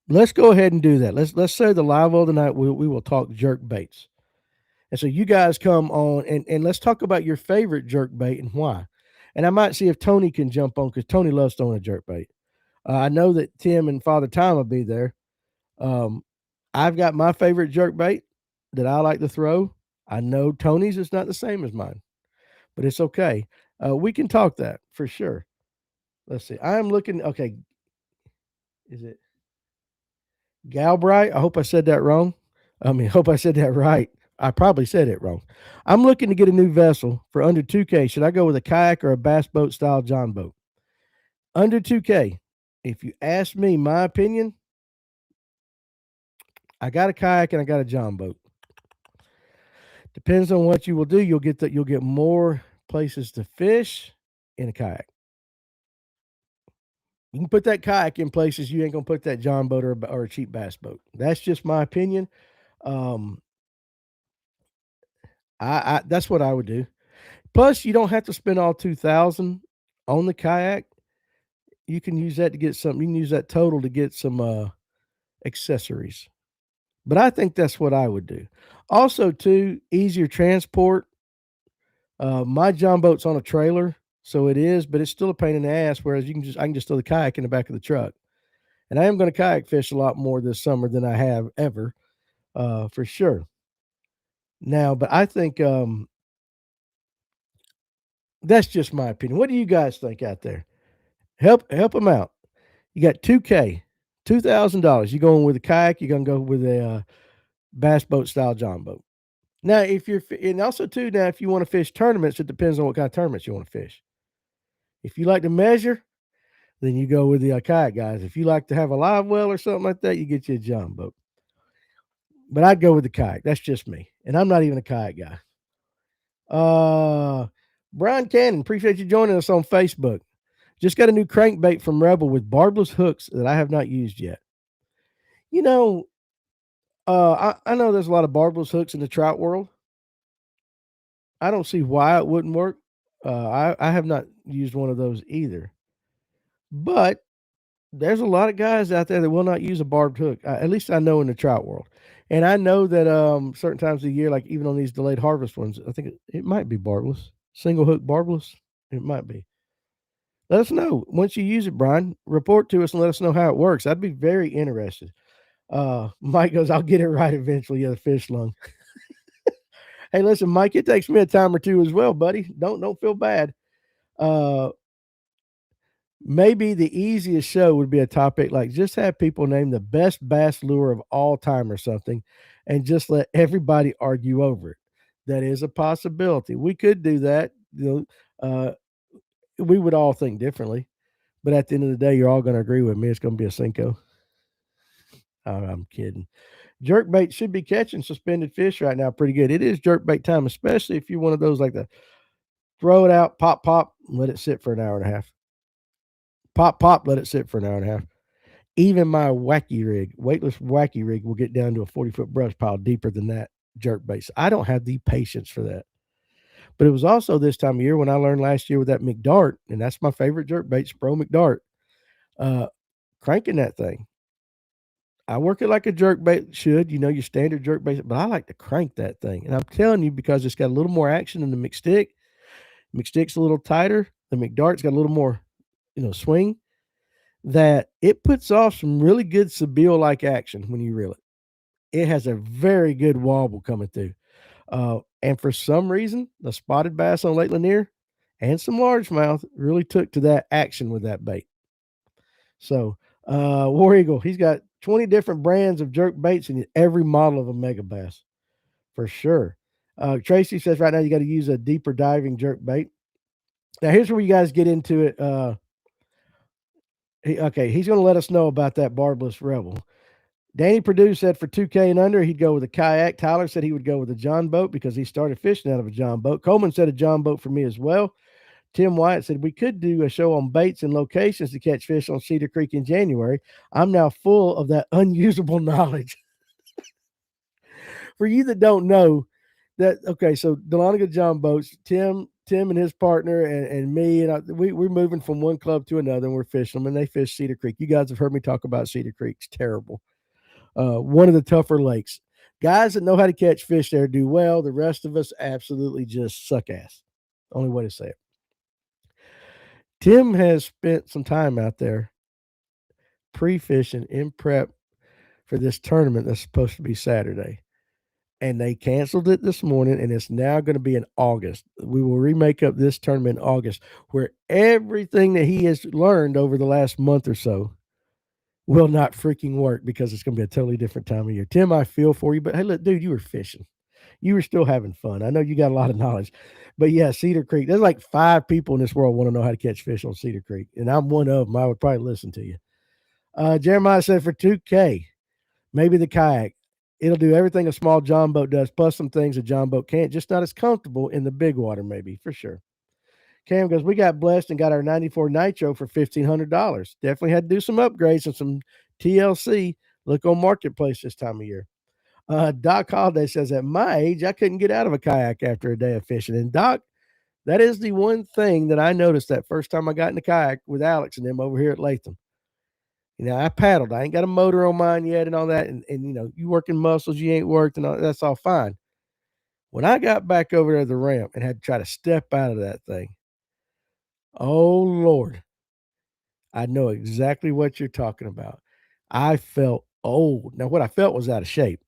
Let's go ahead and do that. Let's say the Livewell tonight, we will talk jerk baits. And so you guys come on and let's talk about your favorite jerk bait and why. And I might see if Tony can jump on, because Tony loves throwing a jerk bait. I know that Tim and Father Time will be there. I've got my favorite jerk bait that I like to throw. I know Tony's is not the same as mine, but it's okay. We can talk that for sure. Let's see. I am looking. Okay. Is it Galbright? I hope I said that wrong. Hope I said that right. I probably said it wrong. I'm looking to get a new vessel for under 2K. Should I go with a kayak or a bass boat style John boat? Under 2K. If you ask me my opinion, I got a kayak and I got a John boat. Depends on what you will do. You'll get more places to fish in a kayak. You can put that kayak in places you ain't gonna put that John boat or a cheap bass boat. That's just my opinion. That's what I would do. Plus, you don't have to spend all 2,000 on the kayak. You can use that to get something. You can use that total to get some accessories. But I think that's what I would do. Also, too, easier transport. My John boat's on a trailer, so it is, but it's still a pain in the ass. Whereas I can just throw the kayak in the back of the truck. And I am going to kayak fish a lot more this summer than I have ever, for sure. Now, but I think that's just my opinion. What do you guys think out there? Help them out. You got 2K, $2,000. You going with a kayak? You're gonna go with a bass boat style John boat. Now, if you want to fish tournaments, it depends on what kind of tournaments you want to fish. If you like to measure, then you go with the kayak guys. If you like to have a live well or something like that, you get you a John boat. But I'd go with the kayak. That's just me. And I'm not even a kayak guy. Uh, Brian Cannon, appreciate you joining us on Facebook. Just got a new crankbait from Rebel with barbless hooks that I have not used yet. You know, I know there's a lot of barbless hooks in the trout world. I don't see why it wouldn't work. I have not used one of those either. But there's a lot of guys out there that will not use a barbed hook. At least I know in the trout world. And I know that certain times of the year, like even on these delayed harvest ones, I think it might be barbless, single hook barbless. It might be. Let us know once you use it, Brian. Report to us and let us know how it works. I'd be very interested. Mike goes, I'll get it right eventually. Yeah, the fish lung. Hey, listen, Mike, it takes me a time or two as well, buddy. Don't feel bad. Uh, Maybe the easiest show would be a topic like just have people name the best bass lure of all time or something, and just let everybody argue over it. That is a possibility. We could do that. We would all think differently, but at the end of the day, you're all going to agree with me. It's going to be a Cinco. I'm kidding. Jerkbait should be catching suspended fish right now pretty good. It is jerkbait time, especially if you're one of those like the throw it out, pop, pop, let it sit for an hour and a half. Pop, pop, let it sit for an hour and a half. Even my wacky rig, weightless wacky rig, will get down to a 40-foot brush pile deeper than that jerkbait. So I don't have the patience for that. But it was also this time of year when I learned last year with that McDart, and that's my favorite jerkbait, Spro McDart, uh, cranking that thing. I work it like a jerkbait should, your standard jerkbait, but I like to crank that thing. And I'm telling you, because it's got a little more action than the McStick. McStick's a little tighter. The McDart's got a little more, swing. That it puts off some really good Sebile-like action when you reel it. It has a very good wobble coming through. And for some reason, the spotted bass on Lake Lanier and some largemouth really took to that action with that bait. So, War Eagle, he's got 20 different brands of jerk baits in every model of a mega bass for sure. Tracy says right now you got to use a deeper diving jerk bait. Now, here's where you guys get into it. He's going to let us know about that barbless Rebel. Danny Perdue said for 2K and under, he'd go with a kayak. Tyler said he would go with a John boat because he started fishing out of a John boat. Coleman said a John boat for me as well. Tim Wyatt said we could do a show on baits and locations to catch fish on Cedar Creek in January. I'm now full of that unusable knowledge. For you that don't know, so Dahlonega John boats, Tim and his partner and me, and we're moving from one club to another, and we're fishing them, and they fish Cedar Creek. You guys have heard me talk about Cedar Creek. It's terrible. One of the tougher lakes. Guys that know how to catch fish there do well. The rest of us absolutely just suck ass. Only way to say it. Tim has spent some time out there pre-fishing in prep for this tournament that's supposed to be Saturday. And they canceled it this morning, and it's now going to be in August. We will remake up this tournament in August, where everything that he has learned over the last month or so will not freaking work because it's going to be a totally different time of year. Tim, I feel for you, but hey, look, dude, you were fishing. You were still having fun. I know you got a lot of knowledge. But yeah, Cedar Creek, there's like 5 people in this world want to know how to catch fish on Cedar Creek, and I'm one of them. I would probably listen to you. Jeremiah said for 2K, maybe the kayak. It'll do everything a small John boat does, plus some things a John boat can't, just not as comfortable in the big water, maybe, for sure. Cam goes, we got blessed and got our 94 Nitro for $1,500. Definitely had to do some upgrades and some TLC. Look on Marketplace this time of year. Doc Holiday says, at my age, I couldn't get out of a kayak after a day of fishing. And Doc, that is the one thing that I noticed that first time I got in the kayak with Alex and them over here at Latham. I paddled. I ain't got a motor on mine yet and all that. And you working muscles you ain't worked and all, that's all fine. When I got back over there to the ramp and had to try to step out of that thing, oh, Lord, I know exactly what you're talking about. I felt old. Now, what I felt was out of shape.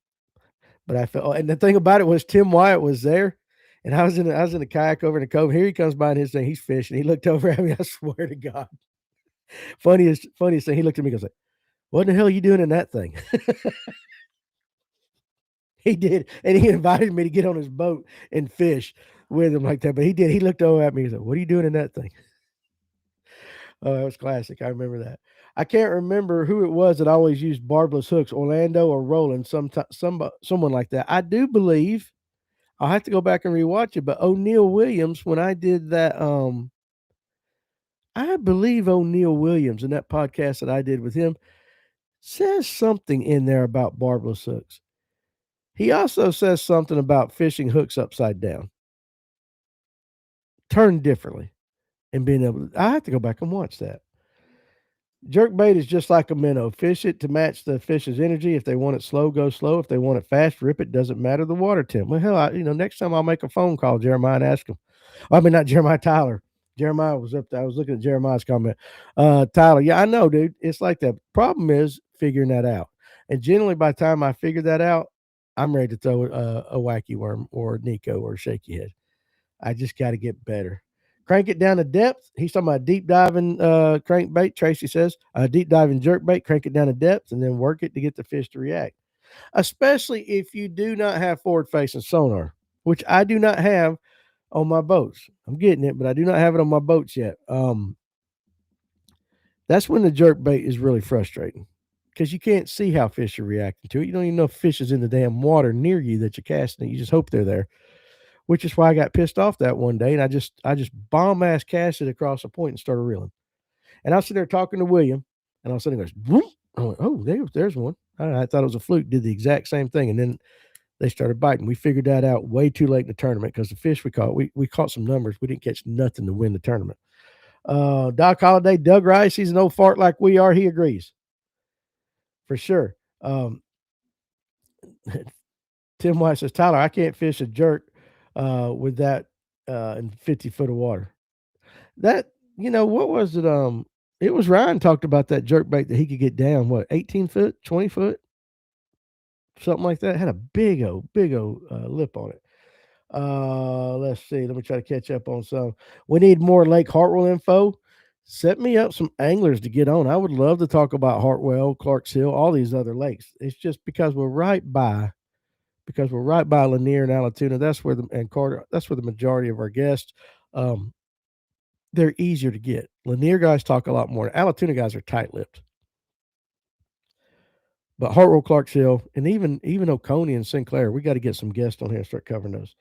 But I felt, and the thing about it was Tim Wyatt was there, and I was in a kayak over in the cove. Here he comes by in his thing. He's fishing. He looked over at me. I swear to God. Funniest thing. He looked at me and goes like, what the hell are you doing in that thing? He did. And he invited me to get on his boat and fish with him like that. But he did. He looked over at me and said, what are you doing in that thing? Oh, that was classic. I remember that. I can't remember who it was that always used barbless hooks, Orlando or Roland, someone like that. I do believe I'll have to go back and rewatch it, but O'Neal Williams, when I did that, I believe O'Neal Williams in that podcast that I did with him says something in there about barbless hooks. He also says something about fishing hooks upside down, turned differently, and being able to. I have to go back and watch that. Jerk bait is just like a minnow. Fish it to match the fish's energy. If they want it slow, go slow. If they want it fast, rip it. Doesn't matter the water temp. Well, hell, next time I'll make a phone call, Jeremiah, and ask him. I mean, not Jeremiah, Tyler. Jeremiah was up there. I was looking at Jeremiah's comment. Tyler, yeah, I know, dude. It's like that. Problem is figuring that out. And generally, by the time I figure that out, I'm ready to throw a wacky worm or Nico or shaky head. I just got to get better. Crank it down to depth. He's talking about deep diving crankbait. Tracy says deep diving jerk bait. Crank it down to depth and then work it to get the fish to react. Especially if you do not have forward facing sonar, which I do not have on my boats. I'm getting it, but I do not have it on my boats yet. That's when the jerk bait is really frustrating because you can't see how fish are reacting to it. You don't even know if fish is in the damn water near you that you're casting it. You just hope they're there, which is why I got pissed off that one day and I just bomb ass cast it across the point and started reeling. And I was sitting there talking to William, and all of a sudden it goes, whoop. I went, oh, there's one. I thought it was a fluke. Did the exact same thing, and then they started biting. We figured that out way too late in the tournament because the fish we caught, we caught some numbers. We didn't catch nothing to win the tournament. Doc Holliday, Doug Rice, he's an old fart like we are. He agrees. For sure. Tim White says, Tyler, I can't fish a jerk with that in 50 foot of water. That, what was it? It was Ryan talked about that jerk bait that he could get down, 18 foot, 20 foot, something like that. It had a big old lip on it. Let's see. Let me try to catch up on some. We need more Lake Hartwell info. Set me up some anglers to get on. I would love to talk about Hartwell, Clarks Hill, all these other lakes. It's just because we're right by Lanier and Allatoona. That's where and Carter. That's where the majority of our guests. They're easier to get. Lanier guys talk a lot more. Allatoona guys are tight-lipped. But Hartwell, Clarks Hill, and even Oconee and Sinclair, we got to get some guests on here and start covering those.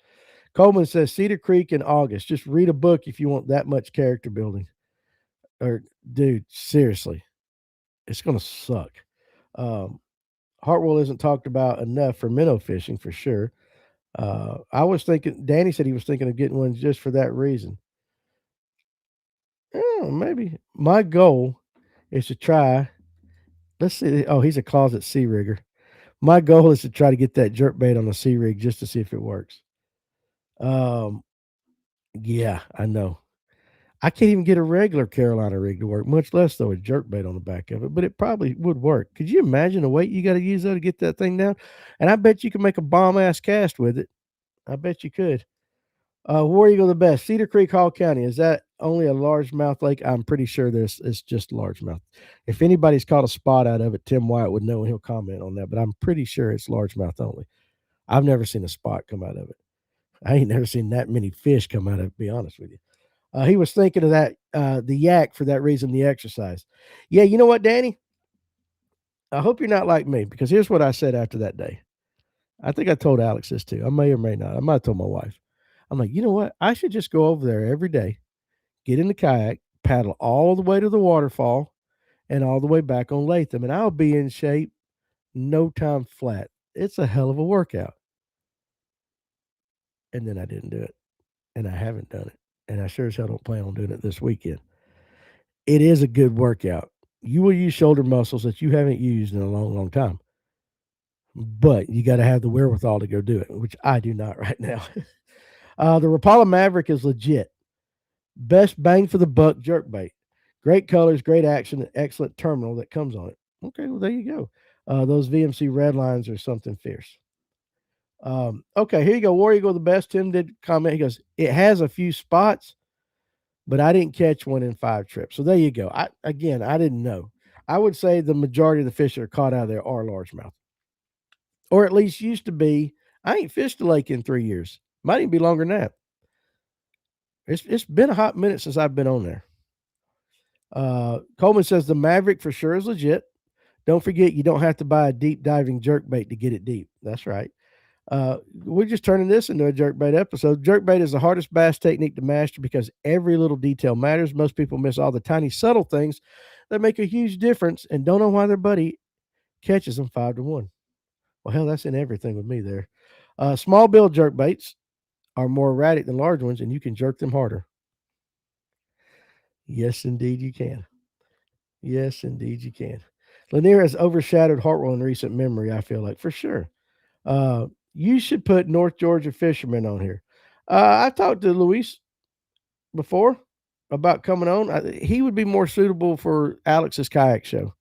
Coleman says Cedar Creek in August. Just read a book if you want that much character building. Or, dude, seriously, it's going to suck. Hartwell isn't talked about enough for minnow fishing for sure. I was thinking, Danny said he was thinking of getting one just for that reason. Oh, maybe. My goal is to try. Let's see. Oh, he's a closet sea rigger. My goal is to try to get that jerk bait on a sea rig just to see if it works. Yeah, I know. I can't even get a regular Carolina rig to work, much less though a jerk bait on the back of it. But it probably would work. Could you imagine the weight you got to use though to get that thing down? And I bet you can make a bomb ass cast with it. I bet you could. Where you go the best? Cedar Creek, Hall County. Is that only a largemouth lake? I'm pretty sure it's just largemouth. If anybody's caught a spot out of it, Tim White would know and he'll comment on that. But I'm pretty sure it's largemouth only. I've never seen a spot come out of it. I ain't never seen that many fish come out of it, to be honest with you. He was thinking of that, the yak for that reason, the exercise. Yeah, you know what, Danny? I hope you're not like me because here's what I said after that day. I think I told Alex this too. I may or may not. I might have told my wife. I'm like, you know what? I should just go over there every day, get in the kayak, paddle all the way to the waterfall and all the way back on Latham, and I'll be in shape no time flat. It's a hell of a workout. And then I didn't do it, and I haven't done it, and I sure as hell don't plan on doing it this weekend. It is a good workout. You will use shoulder muscles that you haven't used in a long, long time. But you got to have the wherewithal to go do it, which I do not right now. The Rapala Maverick is legit. Best bang for the buck jerkbait. Great colors, great action, excellent terminal that comes on it. Okay, well, there you go. Those VMC red lines are something fierce. Okay, here you go. War Eagle the best. Tim did comment. He goes, it has a few spots, but I didn't catch one in 5 trips. So there you go. I didn't know. I would say the majority of the fish that are caught out of there are largemouth, or at least used to be. I ain't fished a lake in 3 years. Might even be longer than that. It's been a hot minute since I've been on there. Coleman says the Maverick for sure is legit. Don't forget, you don't have to buy a deep diving jerkbait to get it deep. That's right. We're just turning this into a jerkbait episode. Jerkbait is the hardest bass technique to master because every little detail matters. Most people miss all the tiny, subtle things that make a huge difference and don't know why their buddy catches them 5-1. Well, hell, that's in everything with me there. Small bill jerkbaits are more erratic than large ones, and you can jerk them harder. Yes, indeed, you can. Yes, indeed, you can. Lanier has overshadowed Hartwell in recent memory, I feel like, for sure. You should put North Georgia fishermen on here. I talked to Luis before about coming on. He would be more suitable for Alex's kayak show.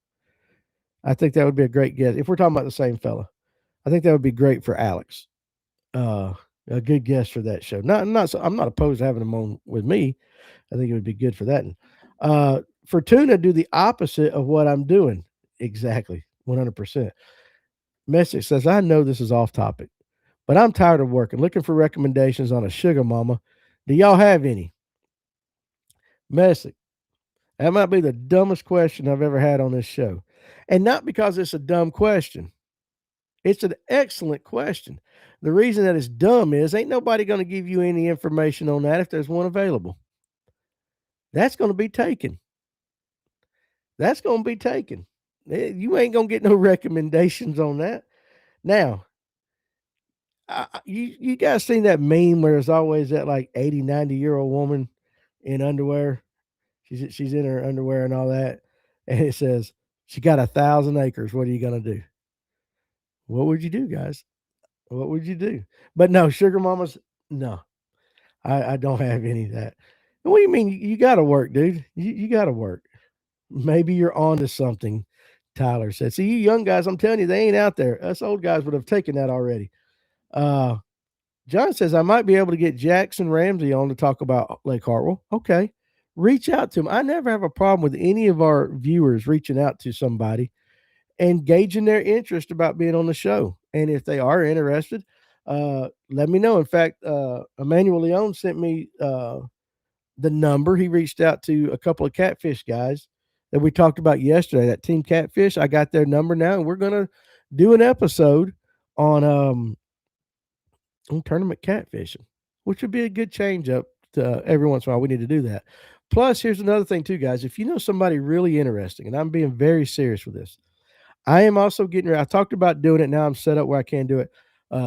I think that would be a great guest. If we're talking about the same fella, I think that would be great for Alex. A good guest for that show. I'm not opposed to having him on with me. I think it would be good for that. For Tuna, do the opposite of what I'm doing. Exactly, 100%. Message says, I know this is off topic, but I'm tired of working, looking for recommendations on a sugar mama. Do y'all have any? Message, that might be the dumbest question I've ever had on this show. And not because it's a dumb question. It's an excellent question. The reason that it's dumb is ain't nobody going to give you any information on that if there's one available. That's going to be taken. That's going to be taken. You ain't going to get no recommendations on that. Now, you guys seen that meme where there's always that like 80, 90-year-old woman in underwear? She's in her underwear and all that. And it says, she got 1,000 acres. What are you going to do? What would you do, guys? What would you do? But no, sugar mamas, no. I don't have any of that. What do you mean? You got to work, dude. You got to work. Maybe you're on to something, Tyler said. See, you young guys, I'm telling you, they ain't out there. Us old guys would have taken that already. John says, I might be able to get Jackson Ramsey on to talk about Lake Hartwell. Okay. Reach out to him. I never have a problem with any of our viewers reaching out to somebody and gauging their interest about being on the show. And if they are interested, let me know. In fact, Emmanuel Leon sent me the number. He reached out to a couple of catfish guys that we talked about yesterday, that Team Catfish. I got their number now, and we're going to do an episode on tournament catfishing, which would be a good change up to every once in a while. We need to do that. Plus, here's another thing too, guys. If you know somebody really interesting, and I'm being very serious with this, I am also getting ready. I talked about doing it. Now I'm set up where I can do it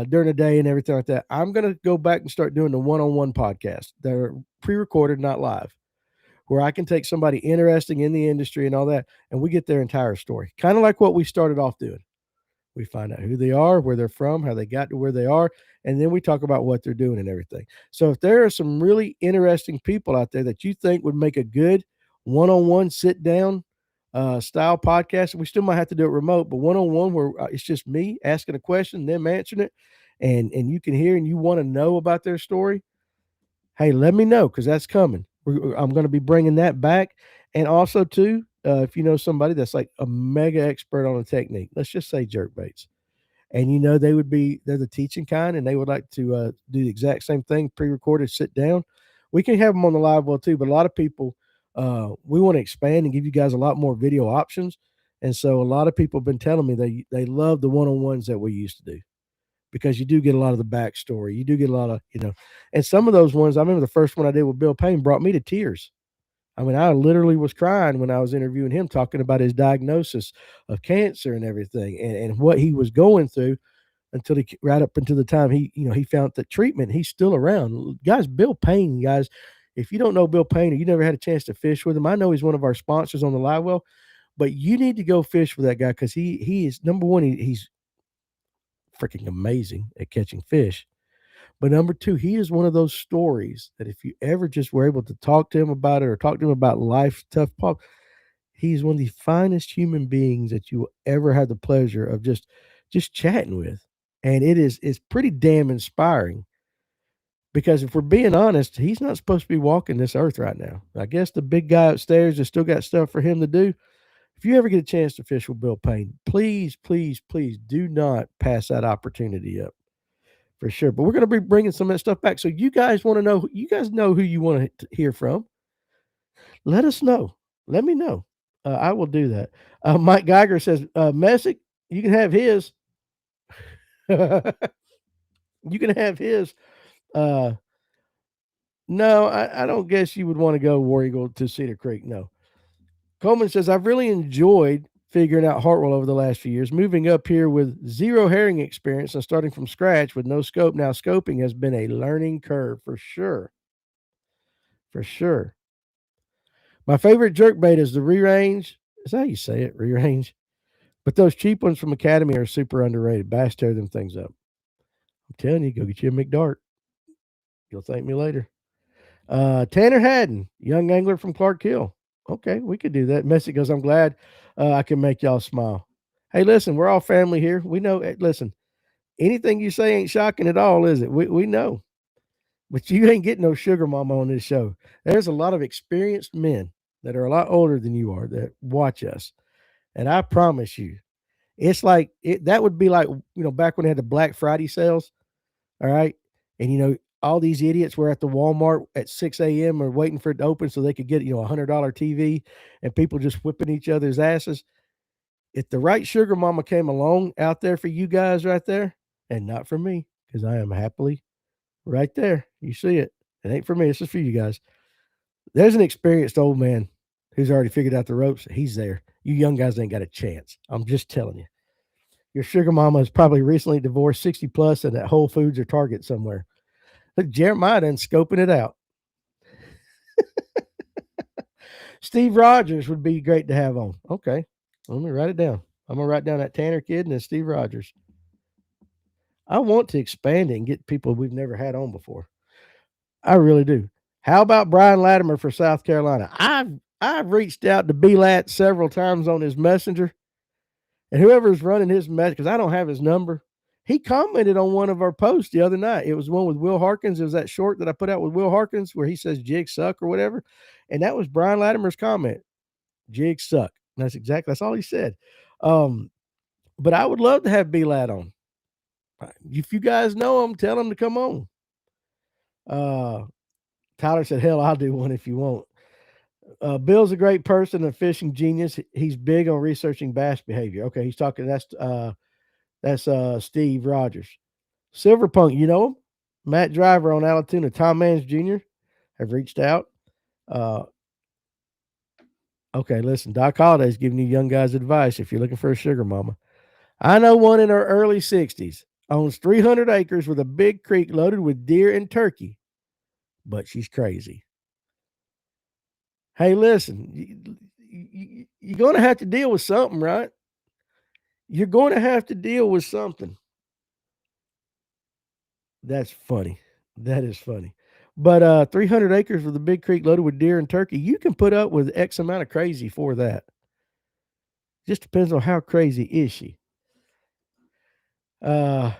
during the day and everything like that. I'm going to go back and start doing the one-on-one podcast. They're pre-recorded, not live, where I can take somebody interesting in the industry and all that, and we get their entire story. Kind of like what we started off doing. We find out who they are, where they're from, how they got to where they are, and then we talk about what they're doing and everything. So if there are some really interesting people out there that you think would make a good one-on-one sit-down style podcast, we still might have to do it remote, but one-on-one where it's just me asking a question, them answering it, and you can hear and you want to know about their story, hey, let me know because that's coming. I'm going to be bringing that back. And also, too, if you know somebody that's like a mega expert on a technique, let's just say jerk baits, and you know they're the teaching kind and they would like to do the exact same thing, pre-recorded, sit down, we can have them on the Livewell too. But a lot of people, we want to expand and give you guys a lot more video options. And so a lot of people have been telling me they love the one-on-ones that we used to do, because you do get a lot of the backstory. You do get a lot of, and some of those ones, I remember the first one I did with Bill Payne brought me to tears. I mean, I literally was crying when I was interviewing him, talking about his diagnosis of cancer and everything, and what he was going through until right up until the time he found the treatment. He's still around. Guys, Bill Payne, guys, if you don't know Bill Payne or you never had a chance to fish with him, I know he's one of our sponsors on the Livewell, but you need to go fish with that guy because he is, number one, he's freaking amazing at catching fish. But number two, he is one of those stories that if you ever just were able to talk to him about it or talk to him about life, tough pop, he's one of the finest human beings that you will ever have the pleasure of just chatting with. And it's pretty damn inspiring, because if we're being honest, he's not supposed to be walking this earth right now. I guess the big guy upstairs has still got stuff for him to do. If you ever get a chance to fish with Bill Payne, please, please, please do not pass that opportunity up, for sure. But we're going to be bringing some of that stuff back. So you guys want to know, you guys know who you want to hear from. Let us know. let me know. I will do that. Mike Geiger says, Messick, you can have his. You can have his. Uh, no, I don't guess you would want to go War Eagle to Cedar Creek. No. Coleman says, I've really enjoyed figuring out Hartwell over the last few years, moving up here with zero herring experience and starting from scratch with no scope. Now, scoping has been a learning curve for sure. For sure. My favorite jerkbait is the re-range. Is that how you say it? Re-range. But those cheap ones from Academy are super underrated. Bass tear them things up. I'm telling you, go get you a McDart. You'll thank me later. Tanner Haddon, young angler from Clark Hill. Okay, we could do that. Messy goes, I'm glad I can make y'all smile. Hey, listen, we're all family here. We know, listen, anything you say ain't shocking at all, is it? We know. But you ain't getting no sugar mama on this show. There's a lot of experienced men that are a lot older than you are that watch us. And I promise you, it's like that would be like, back when they had the Black Friday sales. All right. And, all these idiots were at the Walmart at 6 a.m. or waiting for it to open so they could get, $100 TV and people just whipping each other's asses. If the right sugar mama came along out there for you guys right there, and not for me, because I am happily right there. You see it. It ain't for me. It's just for you guys. There's an experienced old man who's already figured out the ropes. He's there. You young guys ain't got a chance. I'm just telling you. Your sugar mama is probably recently divorced, 60 plus, and at Whole Foods or Target somewhere. Look, Jeremiah done scoping it out. Steve Rogers would be great to have on. Okay. Let me write it down. I'm going to write down that Tanner kid and then Steve Rogers. I want to expand it and get people we've never had on before. I really do. How about Brian Latimer for South Carolina? I've reached out to B-Lat several times on his messenger, and whoever's running his message, because I don't have his number, he commented on one of our posts the other night. It was one with Will Harkins. It was that short that I put out with Will Harkins where he says jigs suck or whatever, and that was Brian Latimer's comment. Jigs suck. And that's all he said. But I would love to have B-Lat on. If you guys know him, tell him to come on. Tyler said, hell, I'll do one if you want. Bill's a great person, a fishing genius. He's big on researching bass behavior. Okay, he's talking. That's Steve Rogers. Silverpunk, you know him? Matt Driver on Alatoona. Tom Mans Jr. have reached out. Okay, listen, Doc Holliday's giving you young guys advice if you're looking for a sugar mama. I know one in her early 60s, owns 300 acres with a big creek loaded with deer and turkey, but she's crazy. Hey, listen, you're going to have to deal with something, right? You're going to have to deal with something. That's funny. That is funny. But 300 acres with a big creek loaded with deer and turkey, you can put up with X amount of crazy for that. Just depends on how crazy is she. More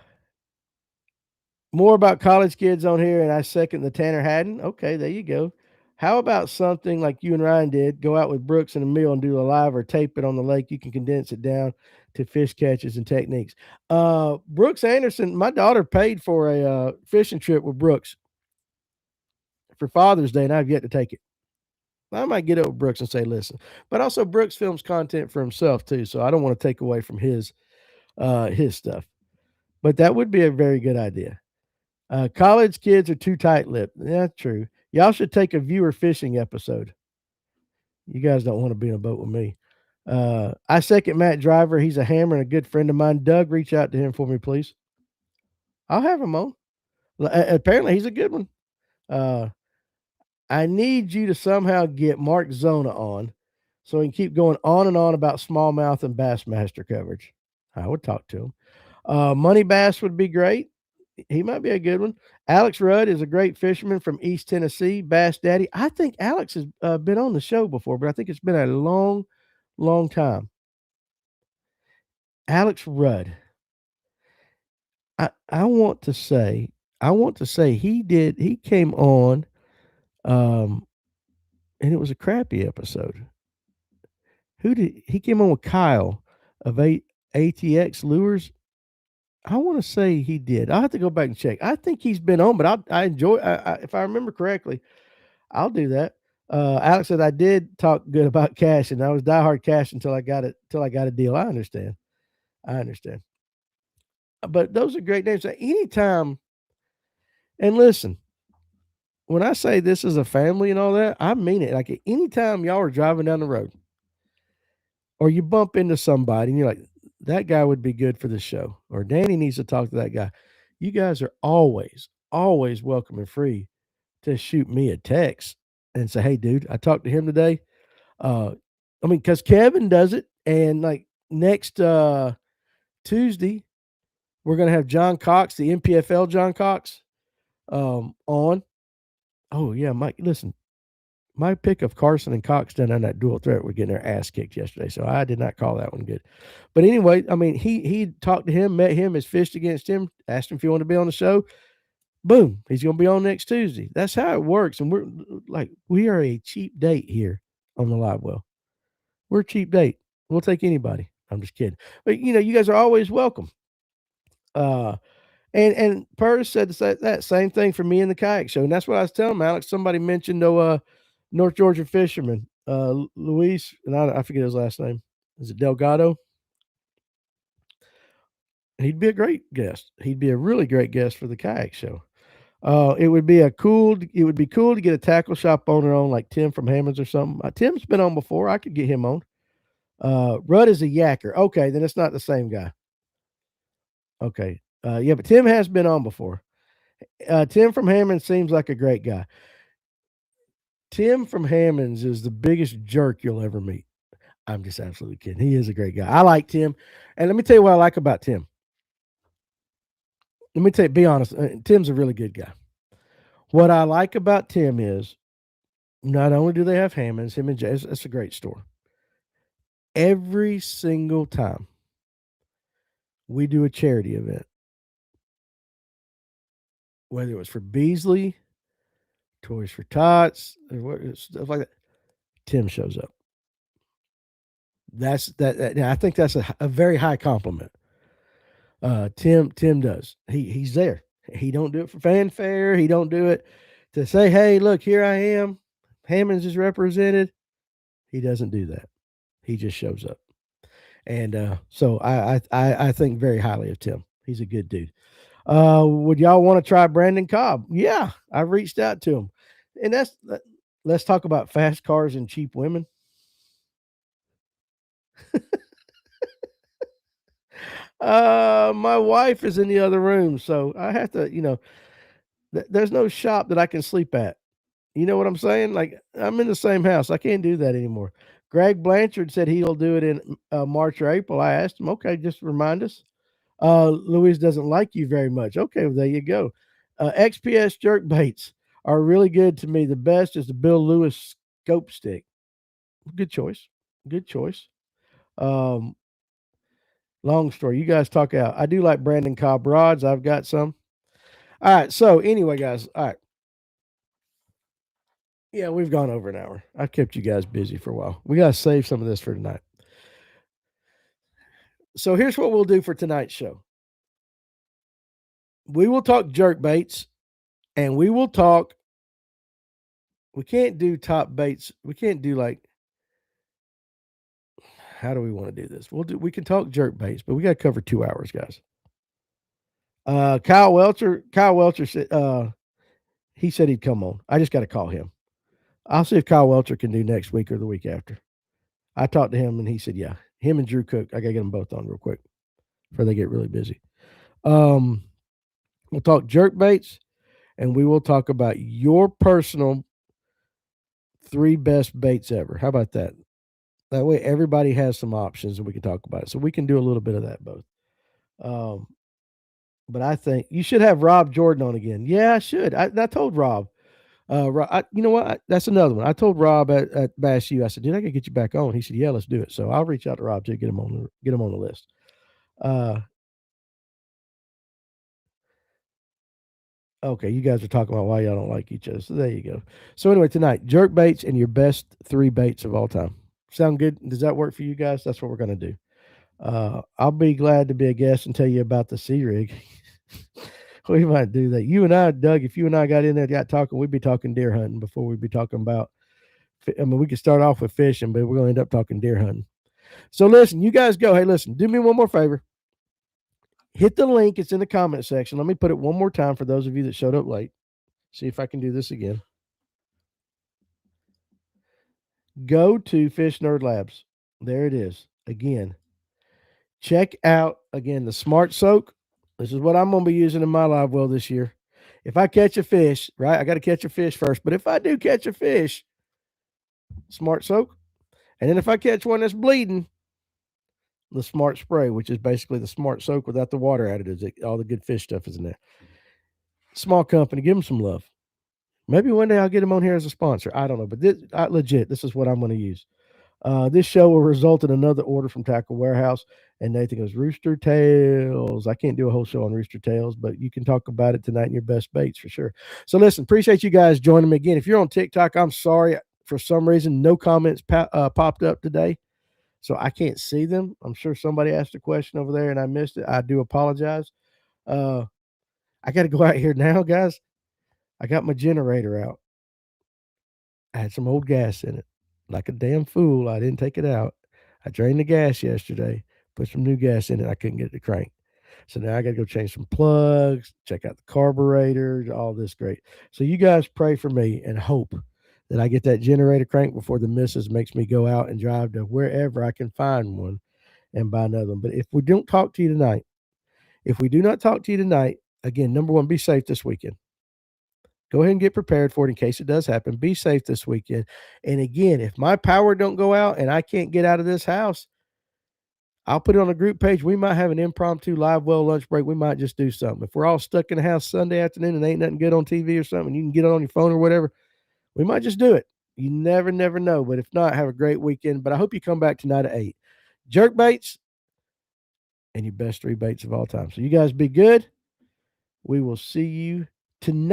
about college kids on here, and I second the Tanner Haddon. Okay, there you go. How about something like you and Ryan did? Go out with Brooks and Emil and do a live or tape it on the lake. You can condense it down to fish catches and techniques. Brooks Anderson, my daughter paid for a fishing trip with Brooks for Father's Day, and I've yet to take it. I might get up with Brooks and say, listen. But also Brooks films content for himself too, so I don't want to take away from his stuff. But that would be a very good idea. College kids are too tight-lipped. Yeah, true. Y'all should take a viewer fishing episode. You guys don't want to be in a boat with me. I second Matt Driver. He's a hammer and a good friend of mine. Doug, reach out to him for me, please. I'll have him on. Apparently, he's a good one. I need you to somehow get Mark Zona on so he can keep going on and on about smallmouth and Bassmaster coverage. I would talk to him. Money Bass would be great. He might be a good one. Alex Rudd is a great fisherman from East Tennessee, Bass Daddy. I think Alex has been on the show before, but I think it's been a long, long time. Alex Rudd. I want to say he came on, and it was a crappy episode. He came on with Kyle of ATX Lures. I want to say he did. I'll have to go back and check. I think he's been on, but I enjoy. If I remember correctly, I'll do that. Alex said I did talk good about cash, and I was diehard cash until I got it. Till I got a deal. I understand. I understand. But those are great names. Anytime, and listen, when I say this is a family and all that, I mean it. Like anytime y'all are driving down the road, or you bump into somebody, and you're like, that guy would be good for the show, or Danny needs to talk to that guy. You guys are always, always welcome and free to shoot me a text and say, "Hey, dude, I talked to him today." Uh, I mean, because Kevin does it, and like next Tuesday, we're gonna have John Cox, the MPFL John Cox, on. Oh yeah, Mike. Listen, my pick of Carson and Cox done on that dual threat were getting their ass kicked yesterday, so I did not call that one good. But anyway, I mean, he talked to him, met him, has fished against him, asked him if he wanted to be on the show. Boom, he's going to be on next Tuesday. That's how it works, and we're like, we are a cheap date here on the Livewell. We're a cheap date. We'll take anybody. I'm just kidding, but you guys are always welcome. Uh, and Purse said that same thing for me in the kayak show, and that's what I was telling him, Alex. Somebody mentioned North Georgia fisherman, Luis, and I forget his last name. Is it Delgado? He'd be a great guest. He'd be a really great guest for the kayak show. It would be cool to get a tackle shop owner on like Tim from Hammonds or something. Tim's been on before. I could get him on. Rudd is a yacker. Okay, then it's not the same guy. Okay. Yeah, but Tim has been on before. Tim from Hammonds seems like a great guy. Tim from Hammonds is the biggest jerk you'll ever meet. I'm just absolutely kidding. He is a great guy. I like Tim. And let me tell you what I like about Tim. Let me tell you, be honest. Tim's a really good guy. What I like about Tim is not only do they have Hammonds, him and Jay, it's a great store. Every single time we do a charity event, whether it was for Beasley, Toys for Tots, or stuff like that, Tim shows up. I think that's a very high compliment. Tim does. He's there. He don't do it for fanfare. He don't do it to say, "Hey, look, here I am. Hammonds is represented." He doesn't do that. He just shows up. And so I think very highly of Tim. He's a good dude. Would y'all want to try Brandon Cobb? Yeah, I reached out to him, and let's talk about fast cars and cheap women. My wife is in the other room, so I have to, there's no shop that I can sleep at. You know what I'm saying? Like I'm in the same house. I can't do that anymore. Greg Blanchard said he'll do it in March or April. I asked him, okay, just remind us. Louise doesn't like you very much. Okay, well, there you go. XPS jerk baits are really good to me. The best is the Bill Lewis scope stick. Good choice. Good choice. Um, Long story. You guys talk out. I do like Brandon Cobb rods. I've got some. All right. So anyway, guys. All right. Yeah, we've gone over an hour. I've kept you guys busy for a while. We got to save some of this for tonight. So here's what we'll do for tonight's show. We will talk jerk baits, and we will talk. We can't do top baits. We can't do like. How do we want to do this? We can talk jerk baits, but we got to cover 2 hours, guys. Kyle Welcher said he said he'd come on. I just got to call him. I'll see if Kyle Welcher can do next week or the week after. I talked to him and he said, yeah. Him and Drew Cook, I gotta get them both on real quick before they get really busy. We'll talk jerk baits, and we will talk about your personal 3 best baits ever. How about that? That way everybody has some options and we can talk about it. So we can do a little bit of that both. But I think you should have Rob Jordan on again. Yeah, I should. I told Rob. You know what? That's another one. I told Rob at Bass U. I said, "Dude, I can get you back on." He said, "Yeah, let's do it." So I'll reach out to Rob to get him on the list. Okay, you guys are talking about why y'all don't like each other. So there you go. So anyway, tonight, jerk baits and your best 3 baits of all time. Sound good? Does that work for you guys? That's what we're gonna do. I'll be glad to be a guest and tell you about the Sea Rig. We might do that. You and I, Doug, if you and I got in there, got talking, we'd be talking deer hunting before we'd be talking about I mean, we could start off with fishing, but we're going to end up talking deer hunting. So listen, you guys go. Hey, listen, do me one more favor. Hit the link. It's in the comment section. Let me put it one more time for those of you that showed up late. See if I can do this again. Go to Fish Nerd Labs. There it is. Again, check out, again, the Smart Soak. This is what I'm going to be using in my live well this year. If I catch a fish, right, I got to catch a fish first. But if I do catch a fish, Smart Soak. And then if I catch one that's bleeding, the Smart Spray, which is basically the Smart Soak without the water additives. All the good fish stuff is in there. Small company. Give them some love. Maybe one day I'll get them on here as a sponsor. I don't know. But this is what I'm going to use. This show will result in another order from Tackle Warehouse. And Nathan goes, Rooster Tails. I can't do a whole show on Rooster Tails, but you can talk about it tonight in your best baits for sure. So listen, appreciate you guys joining me again. If you're on TikTok, I'm sorry. For some reason, no comments popped up today, so I can't see them. I'm sure somebody asked a question over there and I missed it. I do apologize. I got to go out here now, guys. I got my generator out. I had some old gas in it. Like a damn fool, I didn't take it out. I drained the gas yesterday, put some new gas in it. I couldn't get it to crank. So now I got to go change some plugs, check out the carburetor, all this great. So you guys pray for me and hope that I get that generator cranked before the missus makes me go out and drive to wherever I can find one and buy another one. But if we don't talk to you tonight, if we do not talk to you tonight, again, number one, be safe this weekend. Go ahead and get prepared for it in case it does happen. Be safe this weekend. And again, if my power don't go out and I can't get out of this house, I'll put it on a group page. We might have an impromptu live well lunch break. We might just do something. If we're all stuck in the house Sunday afternoon and ain't nothing good on TV or something, you can get it on your phone or whatever, we might just do it. You never know. But if not, have a great weekend. But I hope you come back tonight at 8. Jerk baits and your best 3 baits of all time. So you guys be good. We will see you tonight.